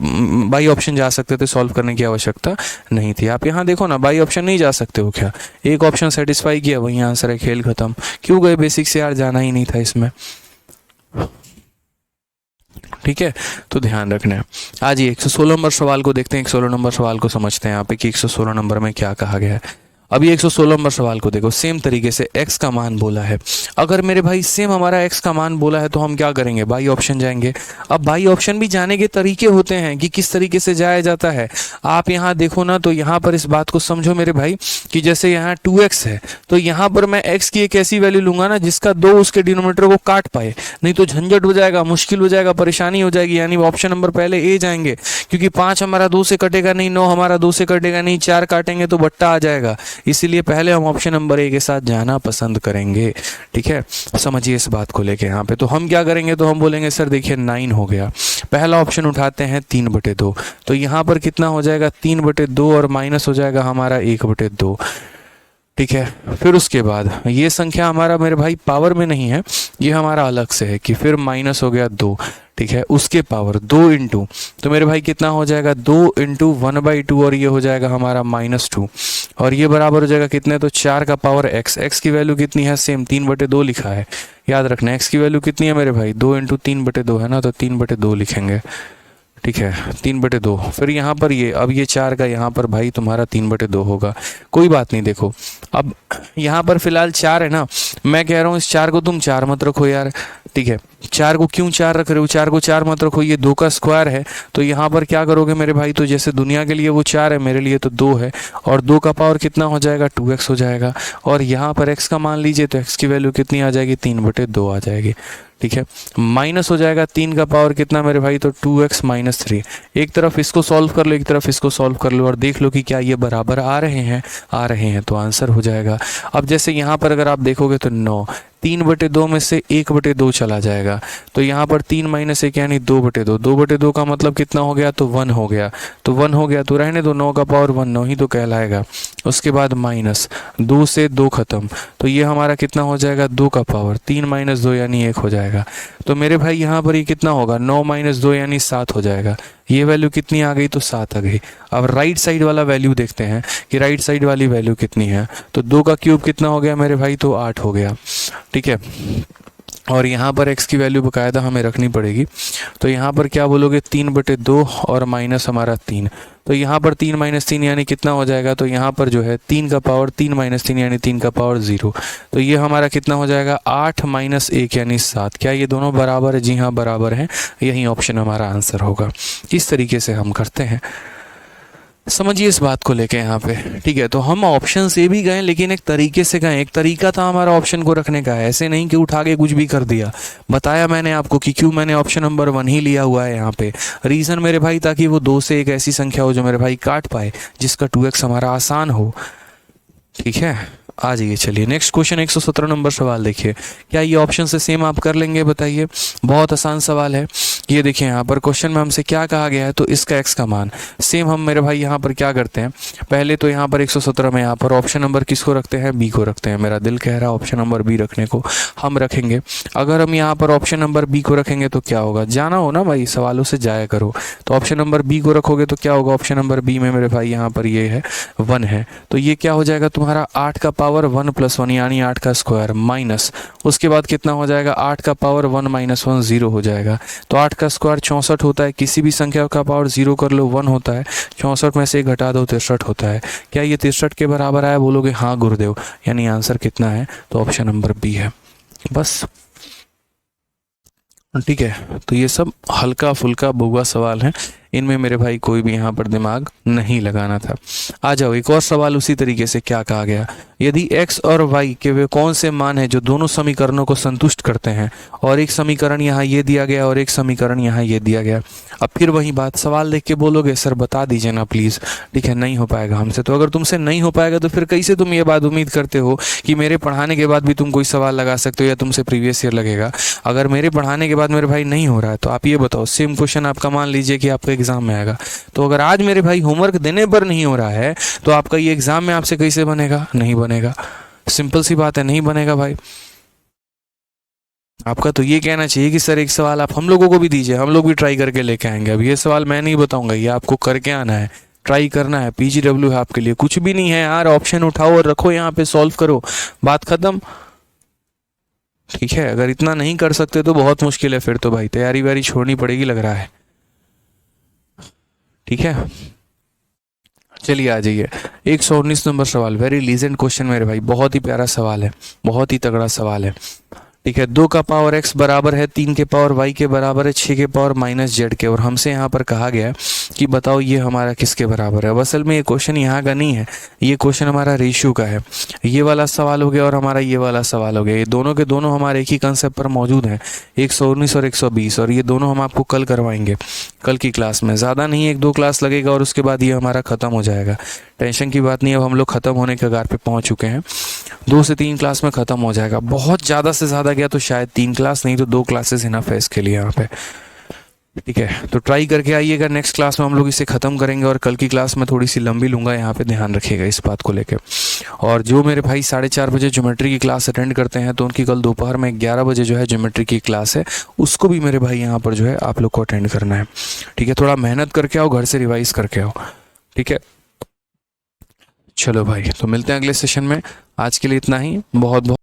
[SPEAKER 1] बाई ऑप्शन जा सकते थे, सॉल्व करने की आवश्यकता नहीं थी। आप यहाँ देखो ना, बाई ऑप्शन नहीं जा सकते हो क्या? एक ऑप्शन सेटिस्फाई किया, वही आंसर है, खेल खत्म। क्यों गए बेसिक से यार? जाना ही नहीं था इसमें। ठीक है, तो ध्यान रखना है। आज ये 116 नंबर सवाल को देखते हैं। 116 नंबर सवाल को समझते हैं यहाँ पे कि 116 नंबर में क्या कहा गया है। अभी 116 नंबर सवाल को देखो, सेम तरीके से x का मान बोला है। अगर मेरे भाई सेम हमारा x का मान बोला है तो हम क्या करेंगे? बाई ऑप्शन जाएंगे। अब बाई ऑप्शन भी जाने के तरीके होते हैं कि किस तरीके से जाया जाता है। आप यहाँ देखो ना, तो यहाँ पर इस बात को समझो मेरे भाई कि जैसे यहाँ 2x है तो यहाँ पर मैं x की एक ऐसी वैल्यू लूंगा ना जिसका 2 उसके डिनोमिनेटर को काट पाए, नहीं तो झंझट हो जाएगा, मुश्किल हो जाएगा, परेशानी हो जाएगी। यानी ऑप्शन नंबर पहले ए जाएंगे, क्योंकि 5 हमारा 2 से कटेगा नहीं, 9 हमारा 2 से कटेगा नहीं, 4 काटेंगे तो बट्टा आ जाएगा। इसीलिए पहले हम ऑप्शन नंबर ए के साथ जाना पसंद करेंगे। ठीक है, समझिए इस बात को लेके। यहाँ पे तो हम क्या करेंगे, तो हम बोलेंगे सर देखिए 9 हो गया। पहला ऑप्शन उठाते हैं 3/2, तो यहाँ पर कितना हो जाएगा? 3/2 और माइनस हो जाएगा हमारा 1/2। ठीक है, फिर उसके बाद ये संख्या हमारा मेरे भाई पावर में नहीं है, ये हमारा अलग से है कि फिर माइनस हो गया 2। ठीक है, उसके पावर 2 इंटू, तो मेरे भाई कितना हो जाएगा? 2 इंटू 1/2 और ये हो जाएगा हमारा -2, और ये बराबर हो जाएगा कितने? तो 4 का पावर x। x की वैल्यू कितनी है? सेम 3/2 लिखा है, याद रखना। x की वैल्यू कितनी है मेरे भाई? 2 इंटू 3/2 है ना, तो 3/2 लिखेंगे। ठीक है, 3/2। फिर यहाँ पर ये, अब ये 4 का यहाँ पर भाई तुम्हारा 3/2 होगा। कोई बात नहीं, देखो अब यहाँ पर फिलहाल 4 है ना, मैं कह रहा हूँ इस 4 को तुम 4 मत रखो यार। ठीक है, 4 को क्यों 4 रख रहे हो? 4 को 4 मत रखो, ये 2 का स्क्वायर है। तो यहाँ पर क्या करोगे मेरे भाई? तो जैसे दुनिया के लिए वो 4 है, मेरे लिए तो 2 है, और 2 का पावर कितना हो जाएगा? 2x हो जाएगा। और यहाँ पर x का मान लीजिए, तो x की वैल्यू कितनी आ जाएगी? 3/2 आ जाएगी। ठीक है, माइनस हो जाएगा 3 का पावर कितना मेरे भाई? तो 2x - 3। एक तरफ इसको सॉल्व कर लो, एक तरफ इसको सॉल्व कर लो, और देख लो कि क्या ये बराबर आ रहे हैं। आ रहे हैं तो आंसर हो जाएगा। अब जैसे यहाँ पर अगर आप देखोगे तो 9, 3/2 में से 1/2 चला जाएगा, तो यहाँ पर 3 - 1 यानी 2/2। 2/2 का मतलब कितना हो गया? तो 1 हो गया। तो 1 हो गया तो रहने दो, 9 का पावर 1 9 ही तो कहलाएगा। उसके बाद माइनस 2 से 2 खत्म, तो ये हमारा कितना हो जाएगा? 2 का पावर 3 - 2 यानी 1 हो जाएगा। तो मेरे भाई यहाँ पर ये कितना होगा? 9 - 2 यानी 7 हो जाएगा। ये वैल्यू कितनी आ गई? तो 7 आ गई। अब राइट साइड वाला वैल्यू देखते हैं कि राइट साइड वाली वैल्यू कितनी है। तो 2 का क्यूब कितना हो गया मेरे भाई? तो 8 हो गया। ठीक है, और यहाँ पर x की वैल्यू बकायदा हमें रखनी पड़ेगी। तो यहाँ पर क्या बोलोगे? 3/2 और माइनस हमारा 3। तो यहाँ पर 3 - 3 यानी कितना हो जाएगा? तो यहाँ पर जो है 3 का पावर 3 - 3 यानी 3 का पावर 0। तो ये हमारा कितना हो जाएगा? 8 - 1 यानी 7। क्या ये दोनों बराबर है? जी हाँ बराबर है। यही ऑप्शन हमारा आंसर होगा। इस तरीके से हम करते हैं। समझिए इस बात को लेके यहाँ पे। ठीक है, तो हम ऑप्शन से भी गए, लेकिन एक तरीके से गए। एक तरीका था हमारा ऑप्शन को रखने का, ऐसे नहीं कि उठा के कुछ भी कर दिया। बताया मैंने आपको कि क्यों मैंने ऑप्शन नंबर 1 ही लिया हुआ है यहाँ पे। रीज़न मेरे भाई, ताकि वो 2 से एक ऐसी संख्या हो जो मेरे भाई काट पाए, जिसका 2x हमारा आसान हो। ठीक है, आ जाइए, चलिए नेक्स्ट क्वेश्चन 117 नंबर सवाल देखिए। क्या ये ऑप्शन से सेम आप कर लेंगे? बताइए, बहुत आसान सवाल है। ये देखिए यहाँ पर क्वेश्चन में हमसे क्या कहा गया है, तो इसका x का मान सेम हम मेरे भाई यहाँ पर क्या करते हैं, पहले तो यहाँ पर 117 में यहाँ पर ऑप्शन नंबर किसको रखते हैं, बी को रखते हैं। मेरा दिल कह रहा है ऑप्शन नंबर बी रखने को, हम रखेंगे। अगर हम यहाँ पर ऑप्शन नंबर बी को रखेंगे तो क्या होगा, जाना हो ना भाई, सवालों से जाया करो। तो ऑप्शन नंबर बी को रखोगे तो क्या होगा, ऑप्शन नंबर बी में मेरे भाई यहाँ पर ये है 1 है, तो ये क्या हो जाएगा तुम्हारा 8 का पावर 1 + 1 यानी 8 का स्क्वायर माइनस, उसके बाद कितना हो जाएगा 8 का पावर 1 - 1 0 हो जाएगा। तो 8 का स्क्वायर 64 होता है, किसी भी संख्या का पावर 0 कर लो 1 होता है, 64 में से 1 घटा दो 63 होता है। क्या ये 63 के बराबर आया, बोलोगे हाँ गुरुदेव, यानी आंसर कितना है, तो ऑप्शन नंबर बी है। बस ठीक है, तो ये सब हल्का फुल्का बुआ सवाल हैं, इनमें मेरे भाई कोई भी यहाँ पर दिमाग नहीं लगाना था। आ जाओ एक और सवाल उसी तरीके से, क्या कहा गया, यदि x और y के वे कौन से मान हैं जो दोनों समीकरणों को संतुष्ट करते हैं, और एक समीकरण यहाँ ये दिया गया और एक समीकरण यहाँ ये दिया गया। अब फिर वही बात, सवाल देख के बोलोगे सर बता दीजिए ना प्लीज़, ठीक है, नहीं हो पाएगा हमसे। तो अगर तुमसे नहीं हो पाएगा तो फिर कैसे तुम ये बात उम्मीद करते हो कि मेरे पढ़ाने के बाद भी तुम कोई सवाल लगा सकते हो या तुमसे प्रीवियस ईयर लगेगा। अगर मेरे पढ़ाने के बाद मेरे भाई नहीं हो रहा है तो आप ये बताओ, सेम क्वेश्चन आपका मान लीजिए कि आपका एग्जाम में आएगा, तो अगर आज मेरे भाई होमवर्क देने पर नहीं हो रहा है तो आपका ये एग्जाम में आपसे कैसे बनेगा, नहीं बनेगा। सिंपल सी बात है, नहीं बनेगा भाई। आपका तो ये कहना चाहिए कि सर एक सवाल आप हम लोगों को भी दीजिए, हम लोग भी ट्राई करके लेके आएंगे। अब ये सवाल मैं नहीं बताऊंगा, ये आपको करके आना है, ट्राई करना है। PGW है आपके लिए, कुछ भी नहीं है यार, ऑप्शन उठाओ और रखो यहाँ पे, सॉल्व करो, बात खत्म। ठीक है, अगर इतना नहीं कर सकते तो बहुत मुश्किल है, फिर तो भाई तैयारी वारी छोड़नी पड़ेगी लग रहा है। ठीक है, चलिए आ जाइए 119 नंबर सवाल, वेरी लीजेंड क्वेश्चन मेरे भाई, बहुत ही प्यारा सवाल है, बहुत ही तगड़ा सवाल है। ठीक है, 2 का पावर x बराबर है 3 के पावर y के बराबर है 6 के पावर -z के, और हमसे यहाँ पर कहा गया है कि बताओ ये हमारा किसके बराबर है। अब असल में ये क्वेश्चन यहाँ का नहीं है, ये क्वेश्चन हमारा रेशियो का है। ये वाला सवाल हो गया और हमारा ये वाला सवाल हो गया, ये दोनों के दोनों हमारे एक ही कंसेप्ट पर मौजूद हैं, 119 और 120, और ये दोनों हम आपको कल करवाएंगे, कल की क्लास में। ज़्यादा नहीं, 1-2 क्लास लगेगा और उसके बाद ये हमारा ख़त्म हो जाएगा। टेंशन की बात नहीं, अब हम लोग ख़त्म होने के कगार पे पहुंच चुके हैं, 2 से 3 क्लास में ख़त्म हो जाएगा। बहुत ज़्यादा से ज़्यादा गया तो शायद 3 क्लास, नहीं तो 2 क्लासेस इनफ है इसके लिए यहाँ पे। ठीक है, तो ट्राई करके आइएगा, नेक्स्ट क्लास में हम लोग इसे ख़त्म करेंगे, और कल की क्लास में थोड़ी सी लंबी लूँगा, यहाँ पे ध्यान रखिएगा इस बात को लेकर। और जो मेरे भाई 4:30 बजे ज्योमेट्री की क्लास अटेंड करते हैं तो उनकी कल दोपहर में 11 बजे जो है ज्योमेट्री की क्लास है, उसको भी मेरे भाई यहाँ पर जो है आप लोग को अटेंड करना है। ठीक है, थोड़ा मेहनत करके आओ, घर से रिवाइज करके आओ। ठीक है, चलो भाई, तो मिलते हैं अगले सेशन में। आज के लिए इतना ही, बहुत बहुत